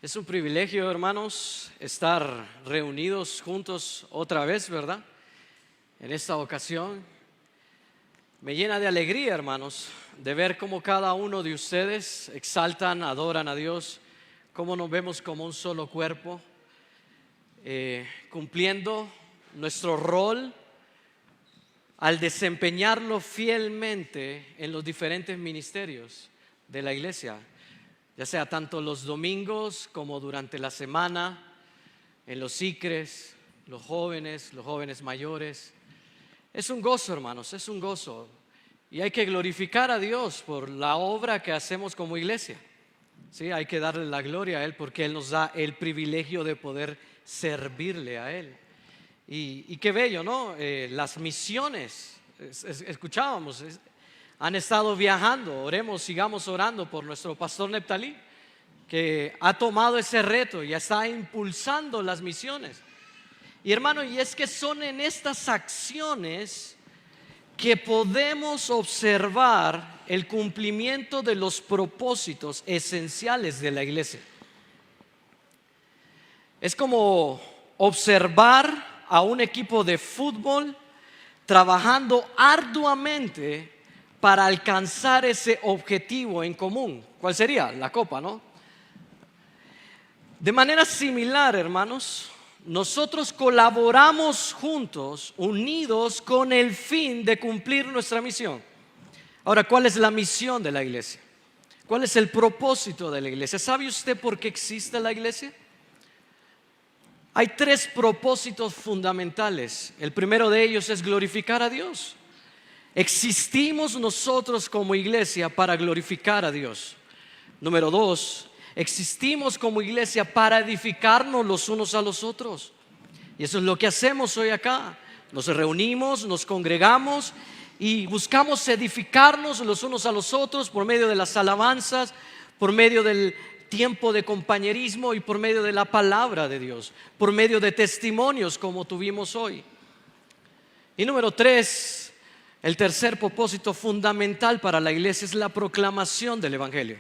Es un privilegio, hermanos, estar reunidos juntos otra vez, ¿verdad? En esta ocasión. Me llena de alegría, hermanos, de ver cómo cada uno de ustedes exaltan, adoran a Dios, cómo nos vemos como un solo cuerpo, cumpliendo nuestro rol al desempeñarlo fielmente en los diferentes ministerios de la iglesia. Ya sea tanto los domingos como durante la semana, en los ICRES, los jóvenes mayores. Es un gozo, hermanos, es un gozo. Y hay que glorificar a Dios por la obra que hacemos como iglesia. Sí, hay que darle la gloria a Él porque Él nos da el privilegio de poder servirle a Él. Y qué bello, ¿no? Las misiones, escuchábamos, han estado viajando. Oremos, sigamos orando por nuestro pastor Neptalí, que ha tomado ese reto y está impulsando las misiones. Y hermano, y es que son en estas acciones que podemos observar el cumplimiento de los propósitos esenciales de la iglesia. Es como observar a un equipo de fútbol trabajando arduamente para alcanzar ese objetivo en común. ¿Cuál sería? La copa, ¿no? De manera similar, hermanos, nosotros colaboramos juntos, unidos con el fin de cumplir nuestra misión. Ahora, ¿cuál es la misión de la iglesia? ¿Cuál es el propósito de la iglesia? ¿Sabe usted por qué existe la iglesia? Hay tres propósitos fundamentales. El primero de ellos es glorificar a Dios. Existimos nosotros como iglesia para glorificar a Dios. Número dos, existimos como iglesia para edificarnos los unos a los otros. Y eso es lo que hacemos hoy acá. Nos reunimos, nos congregamos y buscamos edificarnos los unos a los otros por medio de las alabanzas, por medio del tiempo de compañerismo y por medio de la palabra de Dios, por medio de testimonios como tuvimos hoy. Y número tres, el tercer propósito fundamental para la iglesia es la proclamación del evangelio.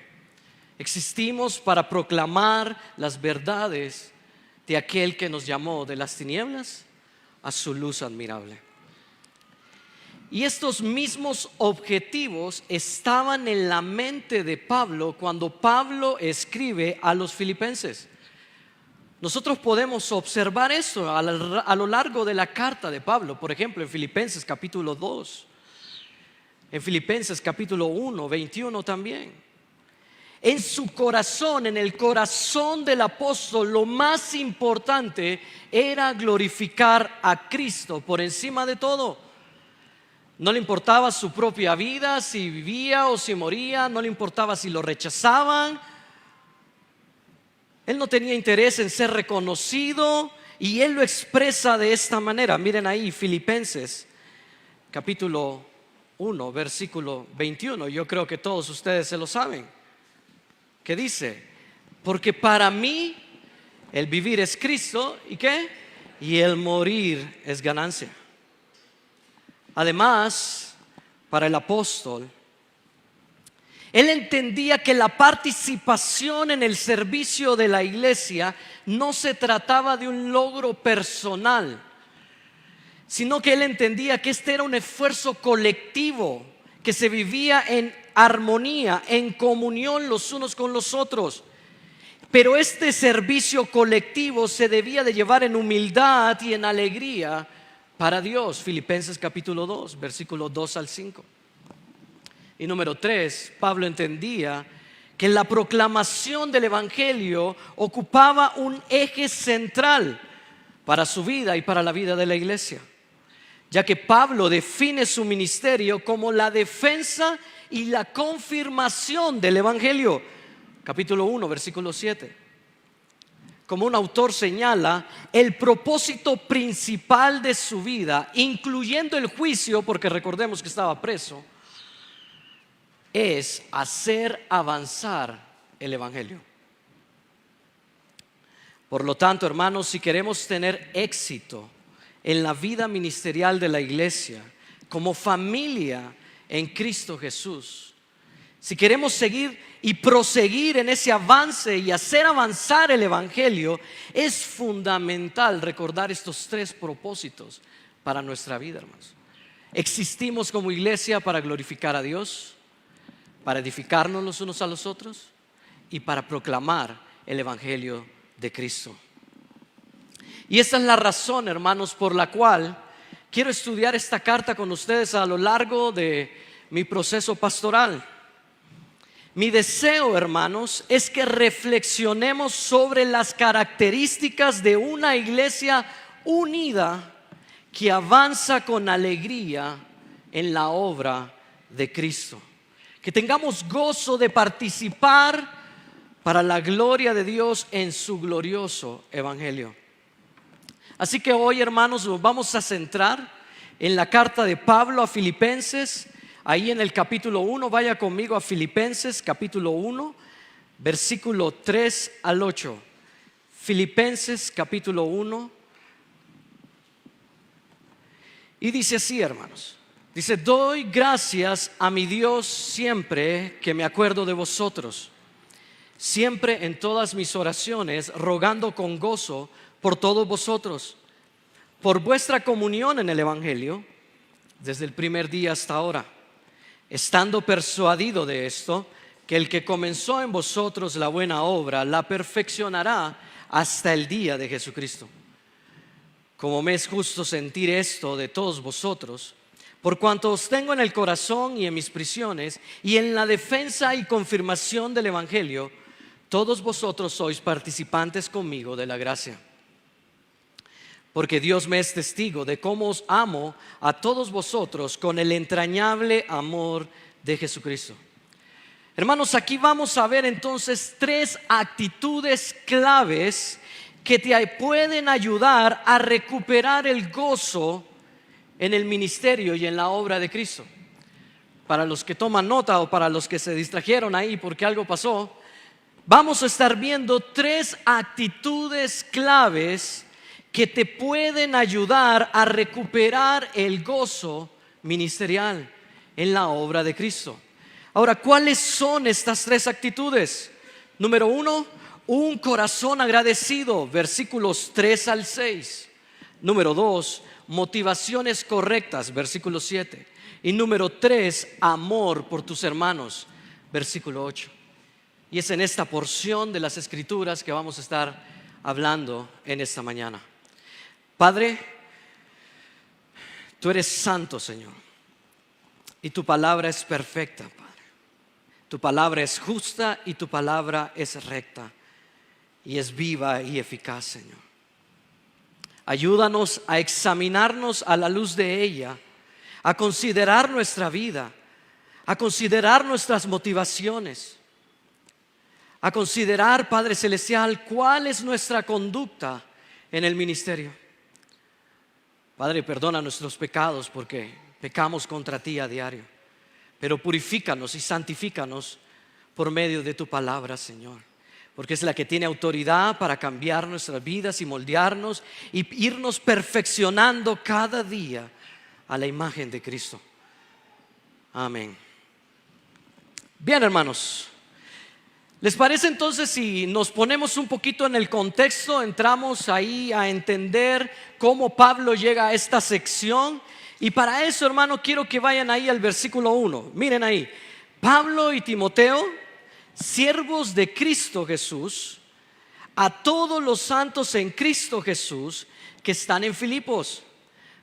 Existimos para proclamar las verdades de aquel que nos llamó de las tinieblas a su luz admirable. Y estos mismos objetivos estaban en la mente de Pablo cuando Pablo escribe a los filipenses. Nosotros podemos observar eso a lo largo de la carta de Pablo. Por ejemplo, en Filipenses capítulo 2, en Filipenses capítulo 1, 21 también. En su corazón, en el corazón del apóstol, lo más importante era glorificar a Cristo por encima de todo. No le importaba su propia vida, si vivía o si moría, no le importaba si lo rechazaban. Él no tenía interés en ser reconocido y él lo expresa de esta manera. Miren ahí, Filipenses capítulo 1, versículo 21. Yo creo que todos ustedes se lo saben. ¿Qué dice? Porque para mí el vivir es Cristo, ¿y qué? Y el morir es ganancia. Además, para el apóstol, él entendía que la participación en el servicio de la iglesia no se trataba de un logro personal, sino que él entendía que este era un esfuerzo colectivo que se vivía en armonía, en comunión los unos con los otros. Pero este servicio colectivo se debía de llevar en humildad y en alegría para Dios. Filipenses capítulo 2, versículos 2 al 5. Y número 3, Pablo entendía que la proclamación del evangelio ocupaba un eje central para su vida y para la vida de la iglesia, ya que Pablo define su ministerio como la defensa y la confirmación del evangelio. Capítulo 1, versículo 7. Como un autor señala, el propósito principal de su vida, incluyendo el juicio, porque recordemos que estaba preso, es hacer avanzar el evangelio. Por lo tanto, hermanos, si queremos tener éxito en la vida ministerial de la iglesia, como familia en Cristo Jesús, si queremos seguir y proseguir en ese avance y hacer avanzar el Evangelio, es fundamental recordar estos tres propósitos para nuestra vida, hermanos. Existimos como iglesia para glorificar a Dios, para edificarnos los unos a los otros y para proclamar el Evangelio de Cristo. Y esta es la razón, hermanos, por la cual quiero estudiar esta carta con ustedes a lo largo de mi proceso pastoral. Mi deseo, hermanos, es que reflexionemos sobre las características de una iglesia unida que avanza con alegría en la obra de Cristo. Que tengamos gozo de participar para la gloria de Dios en su glorioso evangelio. Así que hoy, hermanos, nos vamos a centrar en la carta de Pablo a Filipenses. Ahí en el capítulo 1, vaya conmigo a Filipenses capítulo 1, versículo 3 al 8. Filipenses capítulo 1. Y dice así, hermanos. Dice: doy gracias a mi Dios siempre que me acuerdo de vosotros, siempre en todas mis oraciones, rogando con gozo por todos vosotros, por vuestra comunión en el evangelio, desde el primer día hasta ahora, estando persuadido de esto, que el que comenzó en vosotros la buena obra la perfeccionará hasta el día de Jesucristo. Como me es justo sentir esto de todos vosotros, por cuanto os tengo en el corazón y en mis prisiones y en la defensa y confirmación del evangelio, todos vosotros sois participantes conmigo de la gracia. Porque Dios me es testigo de cómo os amo a todos vosotros con el entrañable amor de Jesucristo. Hermanos, aquí vamos a ver entonces tres actitudes claves que te pueden ayudar a recuperar el gozo en el ministerio y en la obra de Cristo. Para los que toman nota o para los que se distrajeron ahí porque algo pasó, vamos a estar viendo tres actitudes claves que te pueden ayudar a recuperar el gozo ministerial en la obra de Cristo. Ahora, ¿cuáles son estas tres actitudes? Número 1, un corazón agradecido, versículos 3 al 6. Número 2, motivaciones correctas, versículo 7. Y número 3, amor por tus hermanos, versículo 8. Y es en esta porción de las Escrituras que vamos a estar hablando en esta mañana. Padre, tú eres santo, Señor, y tu palabra es perfecta, Padre. Tu palabra es justa y tu palabra es recta y es viva y eficaz, Señor. Ayúdanos a examinarnos a la luz de ella, a considerar nuestra vida, a considerar nuestras motivaciones, a considerar, Padre Celestial, cuál es nuestra conducta en el ministerio. Padre, perdona nuestros pecados porque pecamos contra ti a diario, pero purifícanos y santifícanos por medio de tu palabra, Señor, porque es la que tiene autoridad para cambiar nuestras vidas y moldearnos y irnos perfeccionando cada día a la imagen de Cristo. Amén. Bien, hermanos, ¿les parece entonces si nos ponemos un poquito en el contexto? Entramos ahí a entender cómo Pablo llega a esta sección. Y para eso, hermano, quiero que vayan ahí al versículo 1. Miren ahí: Pablo y Timoteo, siervos de Cristo Jesús, a todos los santos en Cristo Jesús que están en Filipos,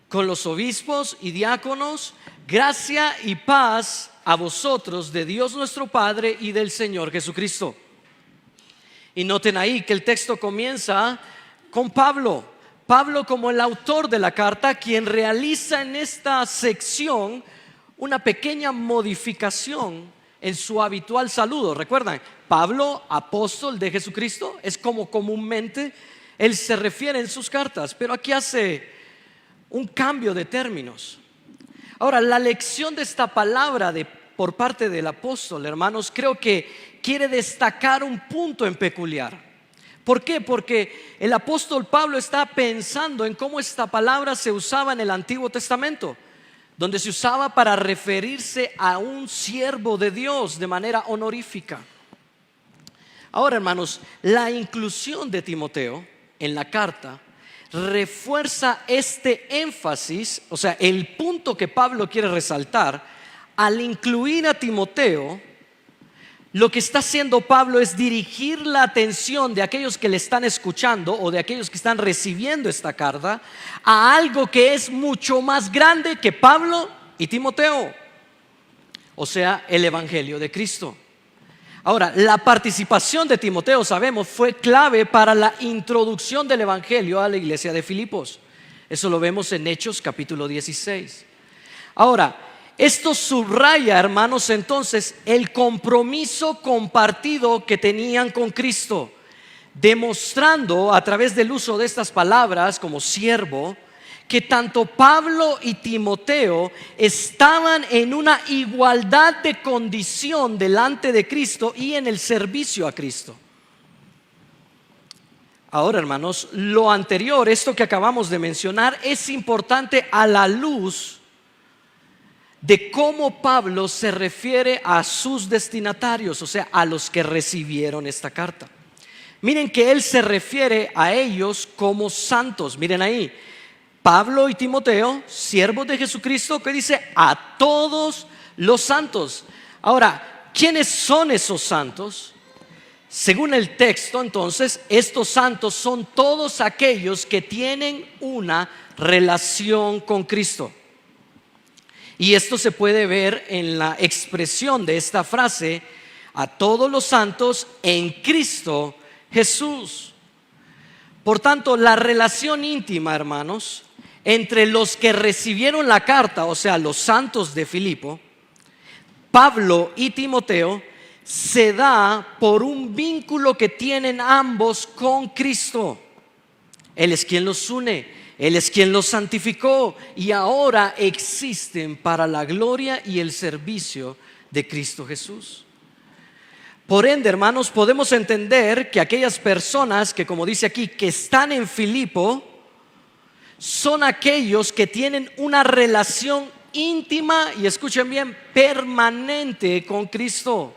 con los obispos y diáconos, gracia y paz a vosotros de Dios nuestro Padre y del Señor Jesucristo. Y noten ahí que el texto comienza con Pablo como el autor de la carta, quien realiza en esta sección una pequeña modificación en su habitual saludo. Recuerdan, Pablo, apóstol de Jesucristo, es como comúnmente él se refiere en sus cartas, pero aquí hace un cambio de términos. Ahora, la lección de esta palabra por parte del apóstol, hermanos, creo que quiere destacar un punto en peculiar. ¿Por qué? Porque el apóstol Pablo está pensando en cómo esta palabra se usaba en el Antiguo Testamento. donde se usaba para referirse a un siervo de Dios de manera honorífica. Ahora, hermanos, la inclusión de Timoteo en la carta refuerza este énfasis, o sea, el punto que Pablo quiere resaltar. Al incluir a Timoteo, lo que está haciendo Pablo es dirigir la atención de aquellos que le están escuchando o de aquellos que están recibiendo esta carta a algo que es mucho más grande que Pablo y Timoteo, o sea, el Evangelio de Cristo. Ahora, la participación de Timoteo, sabemos, fue clave para la introducción del Evangelio a la iglesia de Filipos. Eso lo vemos en Hechos capítulo 16. Ahora, esto subraya, hermanos, entonces el compromiso compartido que tenían con Cristo, demostrando a través del uso de estas palabras como siervo, que tanto Pablo y Timoteo estaban en una igualdad de condición delante de Cristo y en el servicio a Cristo. Ahora, hermanos, lo anterior, esto que acabamos de mencionar, es importante a la luz de cómo Pablo se refiere a sus destinatarios, o sea, a los que recibieron esta carta. Miren que él se refiere a ellos como santos. Miren ahí, Pablo y Timoteo, siervos de Jesucristo, que dice a todos los santos. Ahora, ¿quiénes son esos santos? Según el texto, entonces, estos santos son todos aquellos que tienen una relación con Cristo. Y esto se puede ver en la expresión de esta frase, a todos los santos en Cristo Jesús. Por tanto, la relación íntima, hermanos, entre los que recibieron la carta, o sea, los santos de Filipo, Pablo y Timoteo, se da por un vínculo que tienen ambos con Cristo. Él es quien los une, Él es quien los santificó y ahora existen para la gloria y el servicio de Cristo Jesús. Por ende, hermanos, podemos entender que aquellas personas que, como dice aquí, que están en Filipo, son aquellos que tienen una relación íntima, y escuchen bien, permanente con Cristo.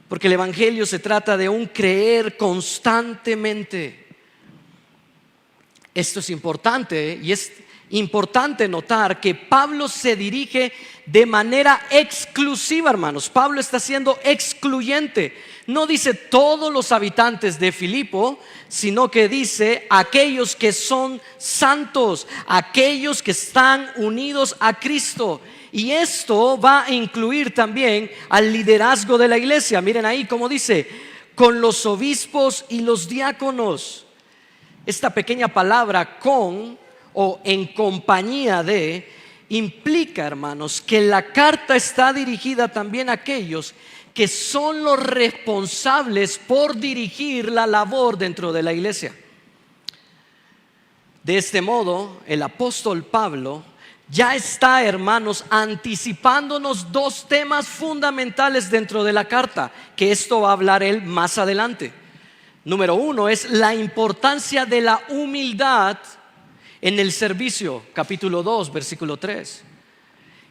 Porque el Evangelio se trata de un creer constantemente. Esto es importante, y es importante notar que Pablo se dirige de manera exclusiva, hermanos. Pablo está siendo excluyente. No dice todos los habitantes de Filipo, sino que dice aquellos que son santos, aquellos que están unidos a Cristo. Y esto va a incluir también al liderazgo de la iglesia. Miren ahí como dice, con los obispos y los diáconos. Esta pequeña palabra con o en compañía de implica, hermanos, que la carta está dirigida también a aquellos que son los responsables por dirigir la labor dentro de la iglesia. De este modo, el apóstol Pablo ya está, hermanos, anticipándonos dos temas fundamentales dentro de la carta, que esto va a hablar él más adelante. Número uno es la importancia de la humildad en el servicio, capítulo 2, versículo 3.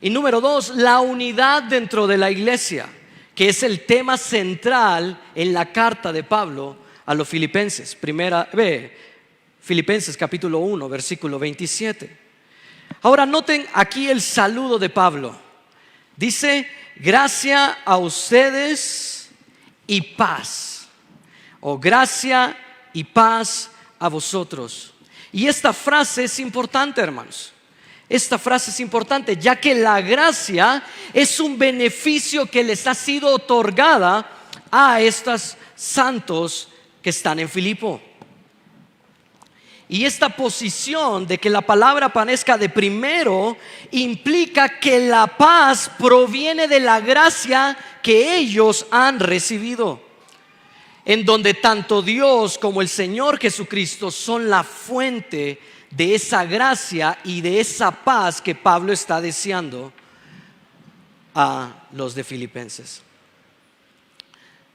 Y número 2, la unidad dentro de la iglesia, que es el tema central en la carta de Pablo a los filipenses. Filipenses capítulo 1, versículo 27. Ahora noten aquí el saludo de Pablo. Dice, gracia a ustedes y paz. O gracia y paz a vosotros. Y esta frase es importante, hermanos. Esta frase es importante, ya que la gracia es un beneficio que les ha sido otorgada a estos santos que están en Filipo. Y esta posición de que la palabra aparezca de primero implica que la paz proviene de la gracia que ellos han recibido, en donde tanto Dios como el Señor Jesucristo son la fuente de esa gracia y de esa paz que Pablo está deseando a los de Filipenses.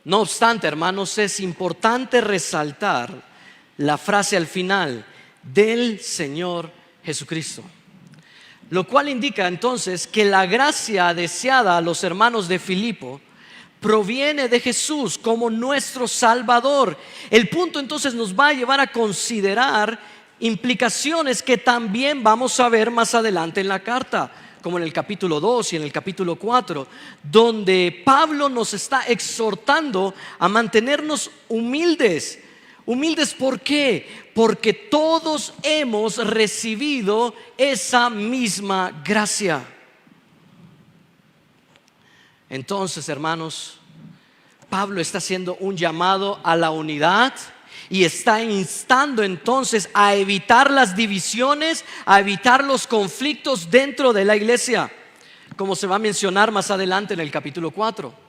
No obstante, hermanos, es importante resaltar la frase al final del Señor Jesucristo. Lo cual indica entonces que la gracia deseada a los hermanos de Filipo proviene de Jesús como nuestro Salvador. El punto entonces nos va a llevar a considerar implicaciones que también vamos a ver más adelante en la carta, como en el capítulo 2 y en el capítulo 4, donde Pablo nos está exhortando a mantenernos humildes. Humildes, ¿por qué? Porque todos hemos recibido esa misma gracia. Entonces, hermanos, Pablo está haciendo un llamado a la unidad y está instando entonces a evitar las divisiones, a evitar los conflictos dentro de la iglesia, como se va a mencionar más adelante en el capítulo 4.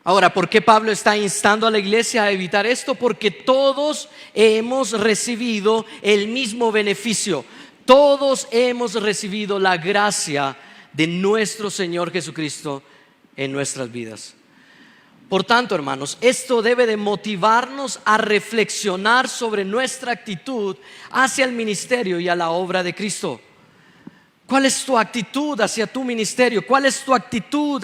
Ahora, ¿por qué Pablo está instando a la iglesia a evitar esto? Porque todos hemos recibido el mismo beneficio. Todos hemos recibido la gracia de nuestro Señor Jesucristo en nuestras vidas. Por tanto, hermanos, esto debe de motivarnos a reflexionar sobre nuestra actitud hacia el ministerio y a la obra de Cristo. ¿Cuál es tu actitud hacia tu ministerio? ¿Cuál es tu actitud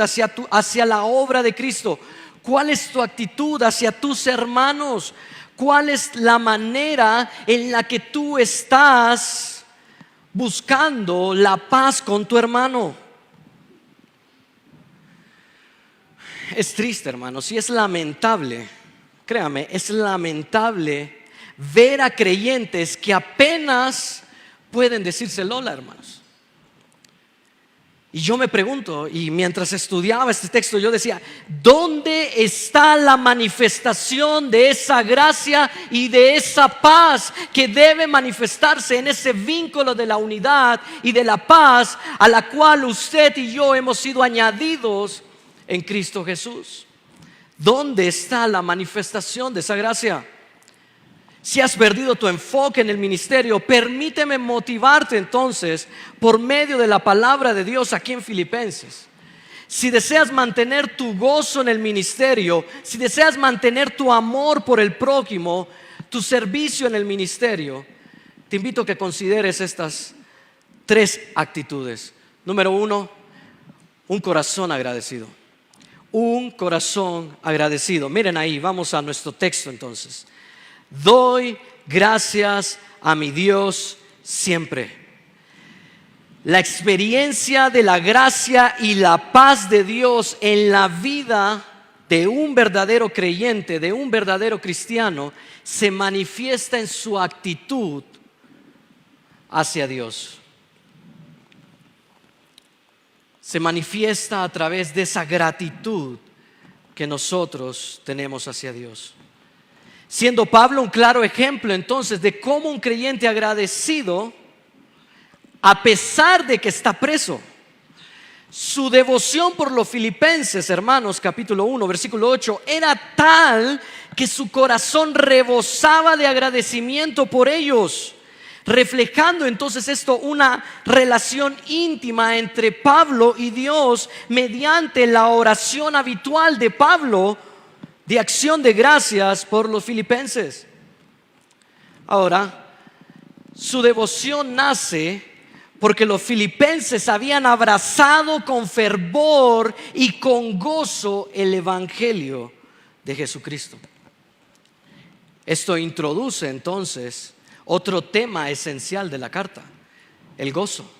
hacia la obra de Cristo? ¿Cuál es tu actitud hacia tus hermanos? ¿Cuál es la manera en la que tú estás buscando la paz con tu hermano? Es triste, hermanos, y es lamentable, créame, es lamentable ver a creyentes que apenas pueden decirse Lola, hermanos. Y yo me pregunto, y mientras estudiaba este texto yo decía, ¿dónde está la manifestación de esa gracia y de esa paz que debe manifestarse en ese vínculo de la unidad y de la paz a la cual usted y yo hemos sido añadidos en Cristo Jesús? ¿Dónde está la manifestación de esa gracia? Si has perdido tu enfoque en el ministerio, permíteme motivarte entonces por medio de la palabra de Dios aquí en Filipenses. Si deseas mantener tu gozo en el ministerio, si deseas mantener tu amor por el prójimo, tu servicio en el ministerio, te invito a que consideres estas 3 actitudes. Número 1, un corazón agradecido. Un corazón agradecido. Miren ahí, vamos a nuestro texto entonces. Doy gracias a mi Dios siempre. La experiencia de la gracia y la paz de Dios en la vida de un verdadero creyente, de un verdadero cristiano, se manifiesta en su actitud hacia Dios. Se manifiesta a través de esa gratitud que nosotros tenemos hacia Dios. Siendo Pablo un claro ejemplo entonces de cómo un creyente agradecido, a pesar de que está preso, su devoción por los filipenses, hermanos, capítulo 1, versículo 8, era tal que su corazón rebosaba de agradecimiento por ellos, reflejando entonces esto una relación íntima entre Pablo y Dios mediante la oración habitual de Pablo de acción de gracias por los filipenses. Ahora, su devoción nace porque los filipenses habían abrazado con fervor y con gozo el evangelio de Jesucristo. Esto introduce entonces otro tema esencial de la carta, el gozo.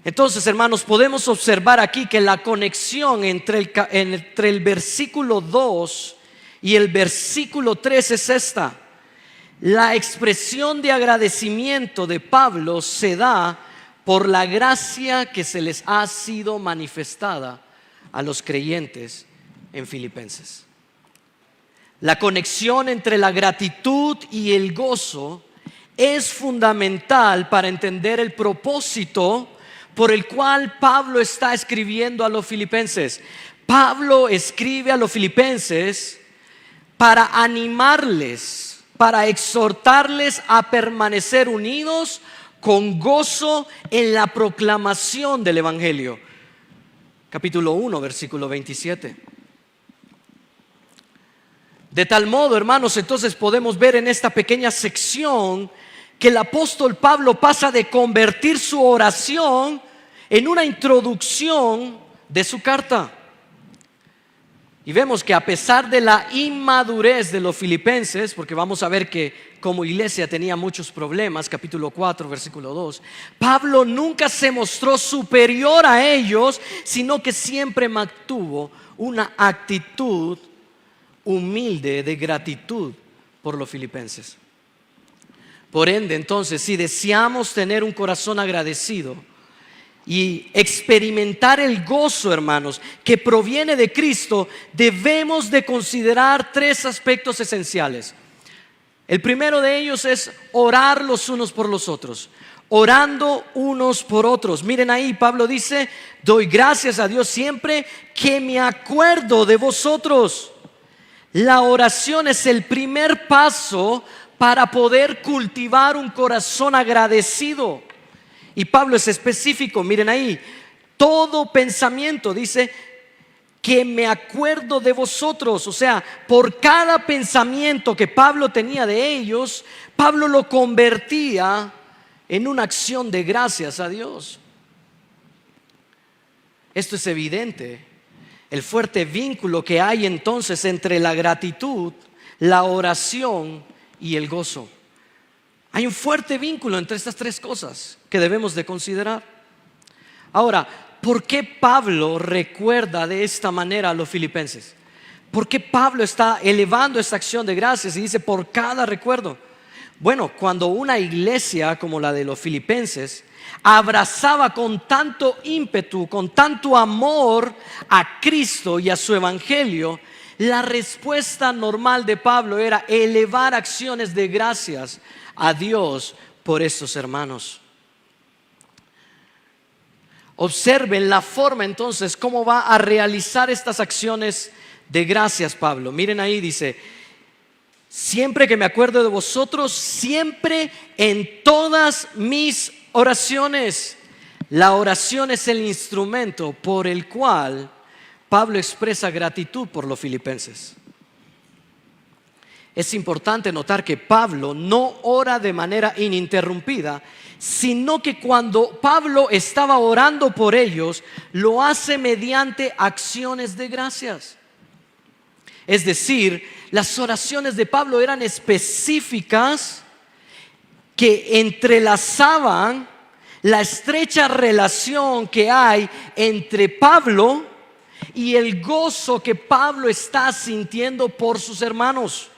Entonces, hermanos, podemos observar aquí que la conexión entre el versículo 2 y el versículo 3 es esta. La expresión de agradecimiento de Pablo se da por la gracia que se les ha sido manifestada a los creyentes en Filipenses. La conexión entre la gratitud y el gozo es fundamental para entender el propósito por el cual Pablo está escribiendo a los filipenses. Pablo escribe a los filipenses para animarles, para exhortarles a permanecer unidos con gozo en la proclamación del evangelio. Capítulo 1, versículo 27. De tal modo, hermanos, entonces podemos ver en esta pequeña sección que el apóstol Pablo pasa de convertir su oración en una introducción de su carta. Y vemos que a pesar de la inmadurez de los filipenses, porque vamos a ver que como iglesia tenía muchos problemas, capítulo 4, versículo 2, Pablo nunca se mostró superior a ellos, sino que siempre mantuvo una actitud humilde de gratitud por los filipenses. Por ende, entonces, si deseamos tener un corazón agradecido y experimentar el gozo, hermanos, que proviene de Cristo, debemos de considerar tres aspectos esenciales. El primero de ellos es orar los unos por los otros, orando unos por otros. Miren ahí, Pablo dice: doy gracias a Dios siempre que me acuerdo de vosotros. La oración es el primer paso para poder cultivar un corazón agradecido. Y Pablo es específico, miren ahí, todo pensamiento, dice que me acuerdo de vosotros. O sea, por cada pensamiento que Pablo tenía de ellos, Pablo lo convertía en una acción de gracias a Dios. Esto es evidente, el fuerte vínculo que hay entonces entre la gratitud, la oración y el gozo. Hay un fuerte vínculo entre estas tres cosas que debemos de considerar. Ahora, ¿por qué Pablo recuerda de esta manera a los filipenses? ¿Por qué Pablo está elevando esta acción de gracias y dice por cada recuerdo? Bueno, cuando una iglesia como la de los filipenses abrazaba con tanto ímpetu, con tanto amor a Cristo y a su evangelio, la respuesta normal de Pablo era elevar acciones de gracias a Dios por estos hermanos. Observen la forma entonces cómo va a realizar estas acciones de gracias Pablo. Miren ahí, dice: siempre que me acuerdo de vosotros, siempre en todas mis oraciones. La oración es el instrumento por el cual Pablo expresa gratitud por los filipenses. Es importante notar que Pablo no ora de manera ininterrumpida, sino que cuando Pablo estaba orando por ellos, lo hace mediante acciones de gracias. Es decir, las oraciones de Pablo eran específicas, que entrelazaban la estrecha relación que hay entre Pablo y el gozo que Pablo está sintiendo por sus hermanos.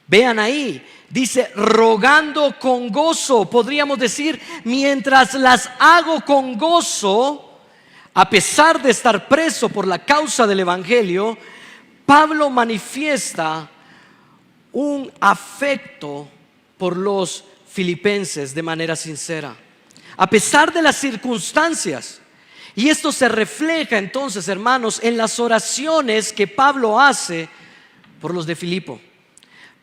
Vean ahí, dice rogando con gozo. Podríamos decir, mientras las hago con gozo, a pesar de estar preso por la causa del evangelio, Pablo manifiesta un afecto por los filipenses de manera sincera, a pesar de las circunstancias. Y esto se refleja entonces, hermanos, en las oraciones que Pablo hace por los de Filipo.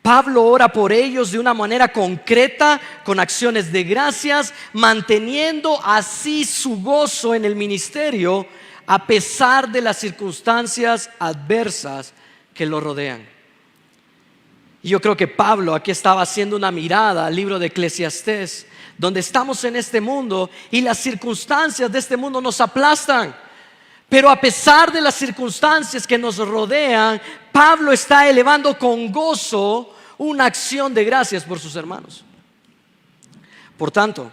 Pablo ora por ellos de una manera concreta, con acciones de gracias, manteniendo así su gozo en el ministerio a pesar de las circunstancias adversas que lo rodean. Y yo creo que Pablo aquí estaba haciendo una mirada al libro de Eclesiastés, donde estamos en este mundo y las circunstancias de este mundo nos aplastan. Pero a pesar de las circunstancias que nos rodean, Pablo está elevando con gozo una acción de gracias por sus hermanos. Por tanto,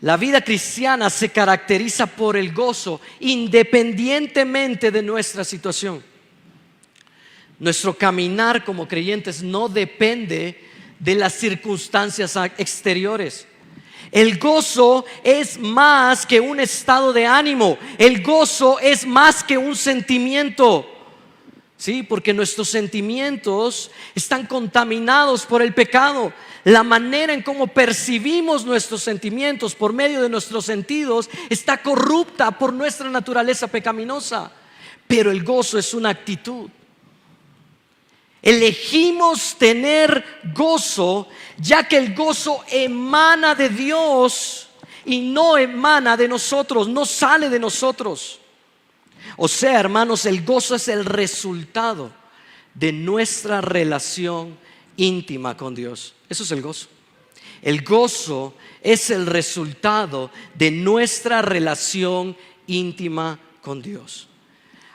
la vida cristiana se caracteriza por el gozo independientemente de nuestra situación. Nuestro caminar como creyentes no depende de las circunstancias exteriores. El gozo es más que un estado de ánimo. El gozo es más que un sentimiento. Sí, porque nuestros sentimientos están contaminados por el pecado. La manera en cómo percibimos nuestros sentimientos por medio de nuestros sentidos está corrupta por nuestra naturaleza pecaminosa. Pero el gozo es una actitud. Elegimos tener gozo, ya que el gozo emana de Dios y no emana de nosotros, no sale de nosotros. O sea, hermanos, el gozo es el resultado de nuestra relación íntima con Dios. Eso es el gozo. El gozo es el resultado de nuestra relación íntima con Dios.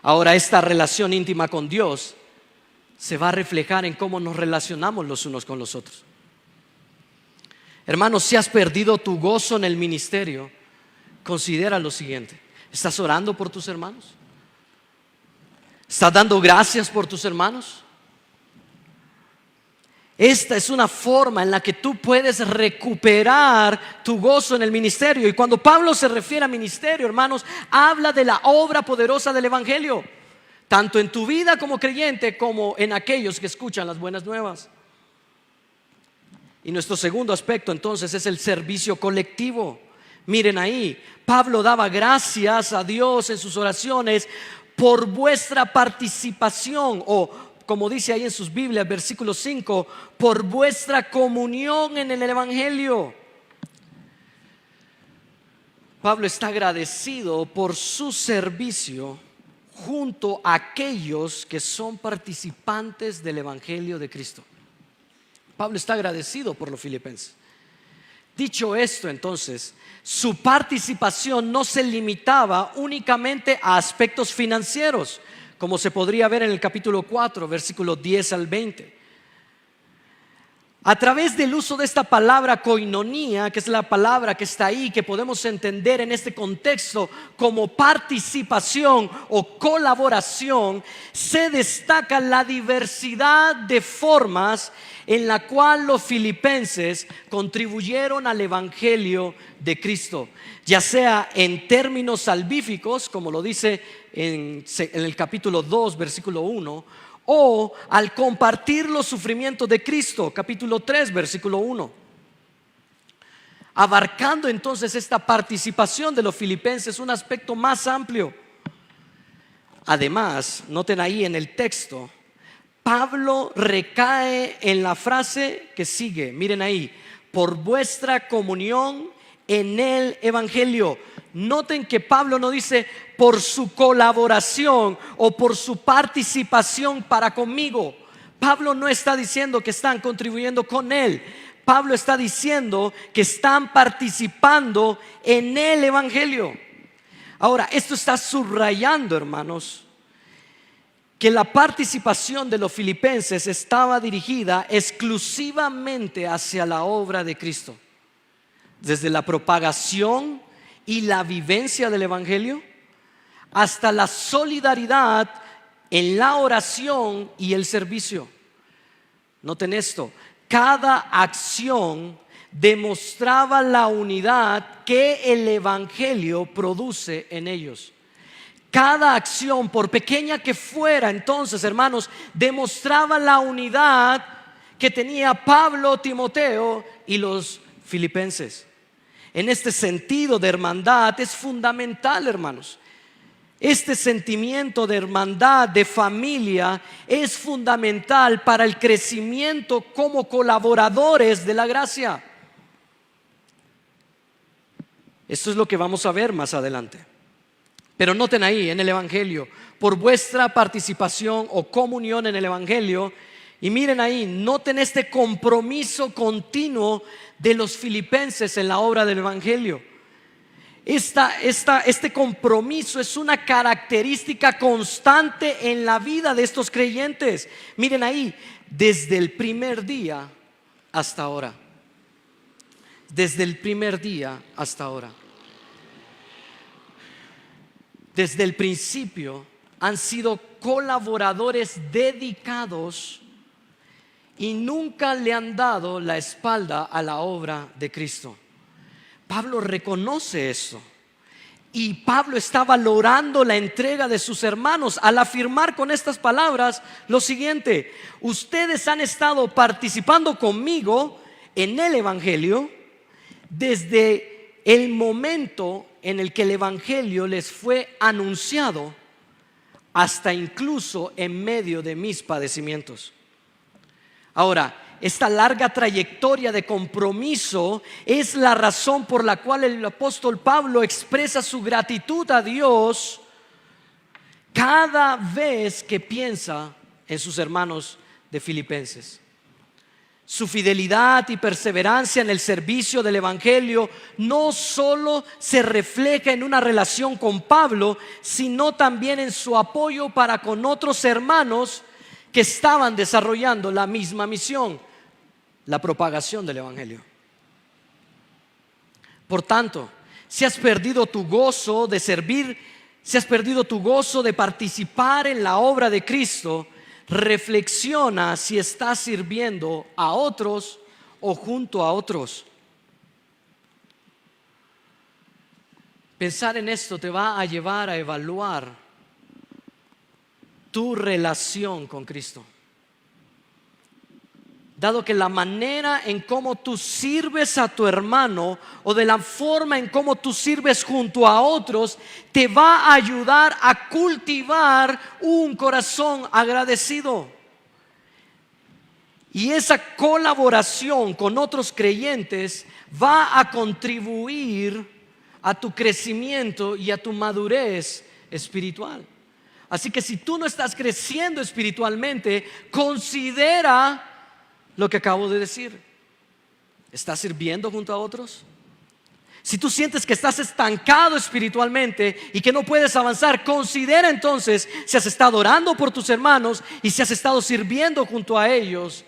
Ahora, esta relación íntima con Dios se va a reflejar en cómo nos relacionamos los unos con los otros. Hermanos, si has perdido tu gozo en el ministerio, considera lo siguiente: ¿estás orando por tus hermanos? ¿Estás dando gracias por tus hermanos? Esta es una forma en la que tú puedes recuperar tu gozo en el ministerio. Y cuando Pablo se refiere a ministerio, hermanos, habla de la obra poderosa del evangelio, tanto en tu vida como creyente, como en aquellos que escuchan las buenas nuevas. Y nuestro segundo aspecto entonces es el servicio colectivo. Miren ahí, Pablo daba gracias a Dios en sus oraciones por vuestra participación, o como dice ahí en sus Biblias, versículo 5, por vuestra comunión en el evangelio. Pablo está agradecido por su servicio junto a aquellos que son participantes del evangelio de Cristo. Pablo está agradecido por los filipenses. Dicho esto, entonces, su participación no se limitaba únicamente a aspectos financieros, como se podría ver en el capítulo 4, versículos 10 al 20. A través del uso de esta palabra koinonía, que es la palabra que está ahí, que podemos entender en este contexto como participación o colaboración, se destaca la diversidad de formas en la cual los filipenses contribuyeron al evangelio de Cristo, ya sea en términos salvíficos, como lo dice en el capítulo 2, versículo 1, o al compartir los sufrimientos de Cristo, capítulo 3, versículo 1. Abarcando entonces esta participación de los filipenses un aspecto más amplio. Además, noten ahí en el texto, Pablo recae en la frase que sigue. Miren ahí: por vuestra comunión en el evangelio. Noten que Pablo no dice por su colaboración o por su participación para conmigo. Pablo no está diciendo que están contribuyendo con él. Pablo está diciendo que están participando en el evangelio. Ahora, esto está subrayando, hermanos, que la participación de los filipenses estaba dirigida exclusivamente hacia la obra de Cristo. Desde la propagación y la vivencia del evangelio hasta la solidaridad en la oración y el servicio. Noten esto: cada acción demostraba la unidad que el evangelio produce en ellos. Cada acción, por pequeña que fuera, entonces, hermanos, demostraba la unidad que tenía Pablo, Timoteo y los filipenses. En este sentido de hermandad es fundamental, hermanos. Este sentimiento de hermandad, de familia, es fundamental para el crecimiento como colaboradores de la gracia. Esto es lo que vamos a ver más adelante. Pero noten ahí en el evangelio, por vuestra participación o comunión en el evangelio. Y miren ahí, noten este compromiso continuo de los filipenses en la obra del evangelio. Este compromiso es una característica constante en la vida de estos creyentes. Miren ahí, desde el primer día hasta ahora. Desde el primer día hasta ahora. Desde el principio han sido colaboradores dedicados y nunca le han dado la espalda a la obra de Cristo. Pablo reconoce esto y Pablo está valorando la entrega de sus hermanos al afirmar con estas palabras lo siguiente: ustedes han estado participando conmigo en el evangelio desde el momento en el que el evangelio les fue anunciado hasta incluso en medio de mis padecimientos. Ahora, esta larga trayectoria de compromiso es la razón por la cual el apóstol Pablo expresa su gratitud a Dios cada vez que piensa en sus hermanos de Filipenses. Su fidelidad y perseverancia en el servicio del Evangelio no solo se refleja en una relación con Pablo, sino también en su apoyo para con otros hermanos que estaban desarrollando la misma misión, la propagación del Evangelio. Por tanto, si has perdido tu gozo de servir, si has perdido tu gozo de participar en la obra de Cristo, reflexiona si estás sirviendo a otros o junto a otros. Pensar en esto te va a llevar a evaluar tu relación con Cristo. Dado que la manera en cómo tú sirves a tu hermano o de la forma en cómo tú sirves junto a otros te va a ayudar a cultivar un corazón agradecido. Y esa colaboración con otros creyentes va a contribuir a tu crecimiento y a tu madurez espiritual. Así que si tú no estás creciendo espiritualmente, considera lo que acabo de decir. ¿Estás sirviendo junto a otros? Si tú sientes que estás estancado espiritualmente y que no puedes avanzar, considera entonces si has estado orando por tus hermanos y si has estado sirviendo junto a ellos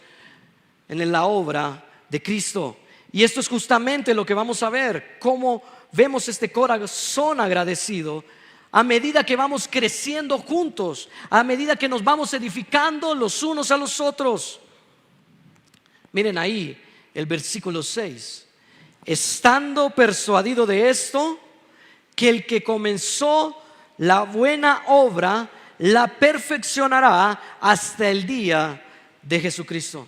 en la obra de Cristo. Y esto es justamente lo que vamos a ver, cómo vemos este corazón agradecido a medida que vamos creciendo juntos, a medida que nos vamos edificando los unos a los otros. Miren ahí el versículo 6. Estando persuadido de esto, que el que comenzó la buena obra la perfeccionará hasta el día de Jesucristo.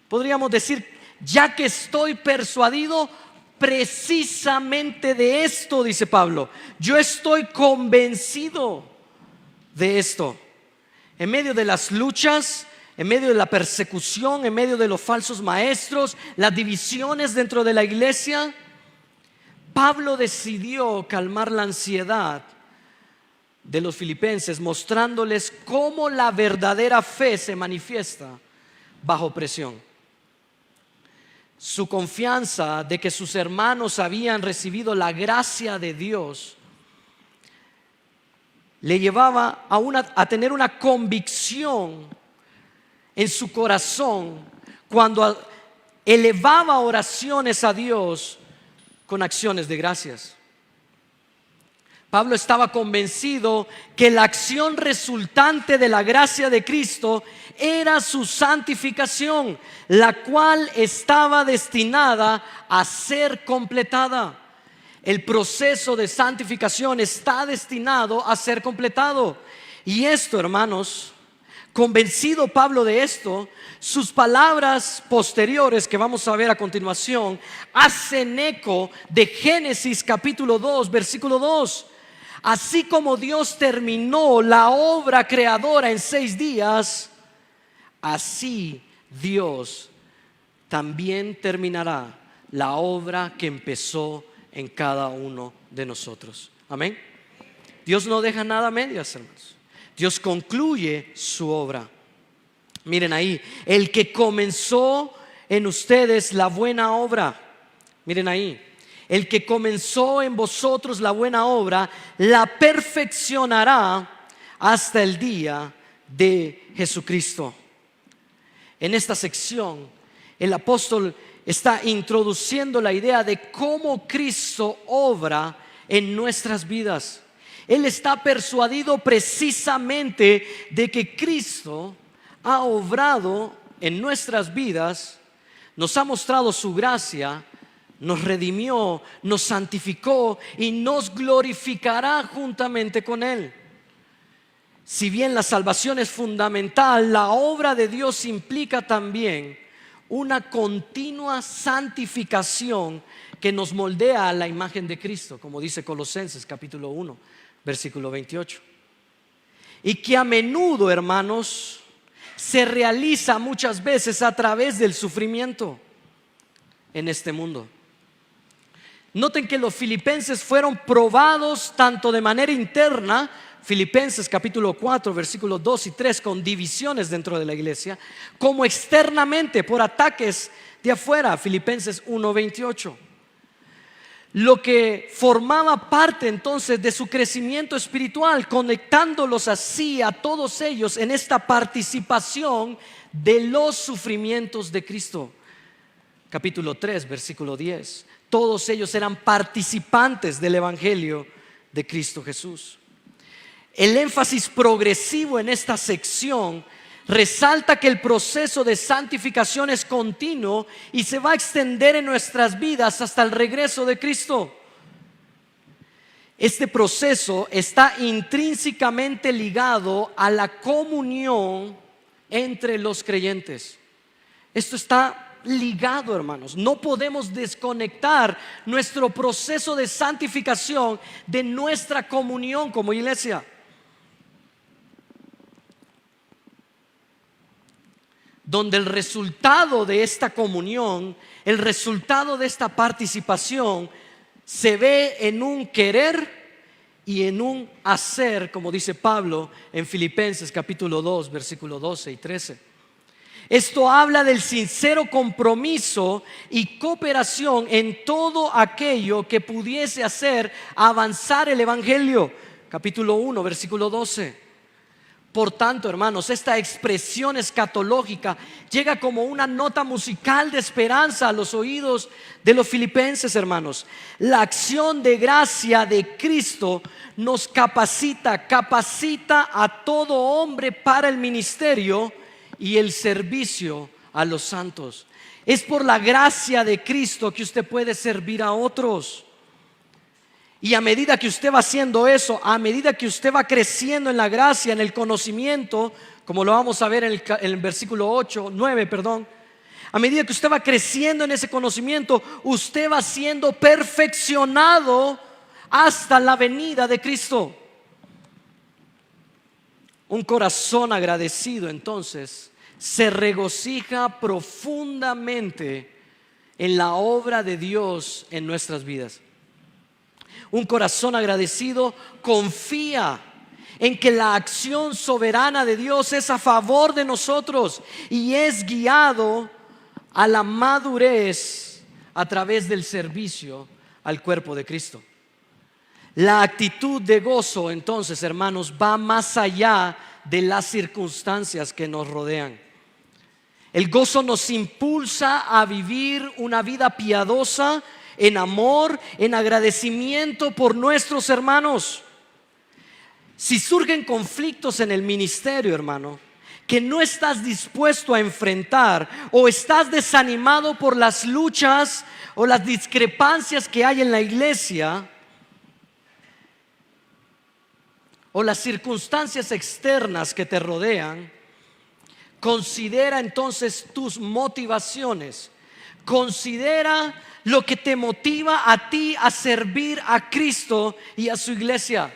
Podríamos decir, ya que estoy persuadido precisamente de esto, dice Pablo, yo estoy convencido de esto. En medio de las luchas, en medio de la persecución, en medio de los falsos maestros, las divisiones dentro de la iglesia, Pablo decidió calmar la ansiedad de los filipenses, mostrándoles cómo la verdadera fe se manifiesta bajo presión. Su confianza de que sus hermanos habían recibido la gracia de Dios le llevaba a tener una convicción en su corazón cuando elevaba oraciones a Dios con acciones de gracias. Pablo estaba convencido que la acción resultante de la gracia de Cristo era su santificación, la cual estaba destinada a ser completada. El proceso de santificación está destinado a ser completado. Y esto, hermanos, convencido Pablo de esto, sus palabras posteriores que vamos a ver a continuación hacen eco de Génesis capítulo 2, versículo 2. Así como Dios terminó la obra creadora en 6 días, así Dios también terminará la obra que empezó en cada uno de nosotros. Amén. Dios no deja nada a medias, hermanos. Dios concluye su obra. Miren ahí, el que comenzó en ustedes la buena obra. Miren ahí, el que comenzó en vosotros la buena obra, la perfeccionará hasta el día de Jesucristo. En esta sección, el apóstol está introduciendo la idea de cómo Cristo obra en nuestras vidas. Él está persuadido precisamente de que Cristo ha obrado en nuestras vidas, nos ha mostrado su gracia, nos redimió, nos santificó y nos glorificará juntamente con Él. Si bien la salvación es fundamental, la obra de Dios implica también una continua santificación que nos moldea a la imagen de Cristo, como dice Colosenses capítulo 1, versículo 28. Y que a menudo, hermanos, se realiza muchas veces a través del sufrimiento en este mundo. Noten que los filipenses fueron probados tanto de manera interna Filipenses capítulo 4, versículos 2 y 3, con divisiones dentro de la iglesia, como externamente por ataques de afuera, Filipenses 1:28. Lo que formaba parte entonces de su crecimiento espiritual, conectándolos así a todos ellos en esta participación de los sufrimientos de Cristo. Capítulo 3, versículo 10. Todos ellos eran participantes del evangelio de Cristo Jesús. El énfasis progresivo en esta sección resalta que el proceso de santificación es continuo y se va a extender en nuestras vidas hasta el regreso de Cristo. Este proceso está intrínsecamente ligado a la comunión entre los creyentes. Esto está ligado, hermanos. No podemos desconectar nuestro proceso de santificación de nuestra comunión como iglesia. Donde el resultado de esta comunión, el resultado de esta participación se ve en un querer y en un hacer, como dice Pablo en Filipenses capítulo 2, versículo 12 y 13. Esto habla del sincero compromiso y cooperación en todo aquello que pudiese hacer avanzar el evangelio. Capítulo 1, versículo 12. Por tanto, hermanos, esta expresión escatológica llega como una nota musical de esperanza a los oídos de los filipenses, hermanos. La acción de gracia de Cristo nos capacita a todo hombre para el ministerio y el servicio a los santos. Es por la gracia de Cristo que usted puede servir a otros. Y a medida que usted va haciendo eso, a medida que usted va creciendo en la gracia, en el conocimiento, como lo vamos a ver en el versículo 9, a medida que usted va creciendo en ese conocimiento, usted va siendo perfeccionado hasta la venida de Cristo. Un corazón agradecido entonces se regocija profundamente en la obra de Dios en nuestras vidas. Un corazón agradecido confía en que la acción soberana de Dios es a favor de nosotros y es guiado a la madurez a través del servicio al cuerpo de Cristo. La actitud de gozo, entonces, hermanos, va más allá de las circunstancias que nos rodean. El gozo nos impulsa a vivir una vida piadosa, en amor, en agradecimiento por nuestros hermanos. Si surgen conflictos en el ministerio, hermano, que no estás dispuesto a enfrentar, o estás desanimado por las luchas o las discrepancias que hay en la iglesia, o las circunstancias externas que te rodean, considera entonces tus motivaciones. Considera lo que te motiva a ti a servir a Cristo y a su iglesia,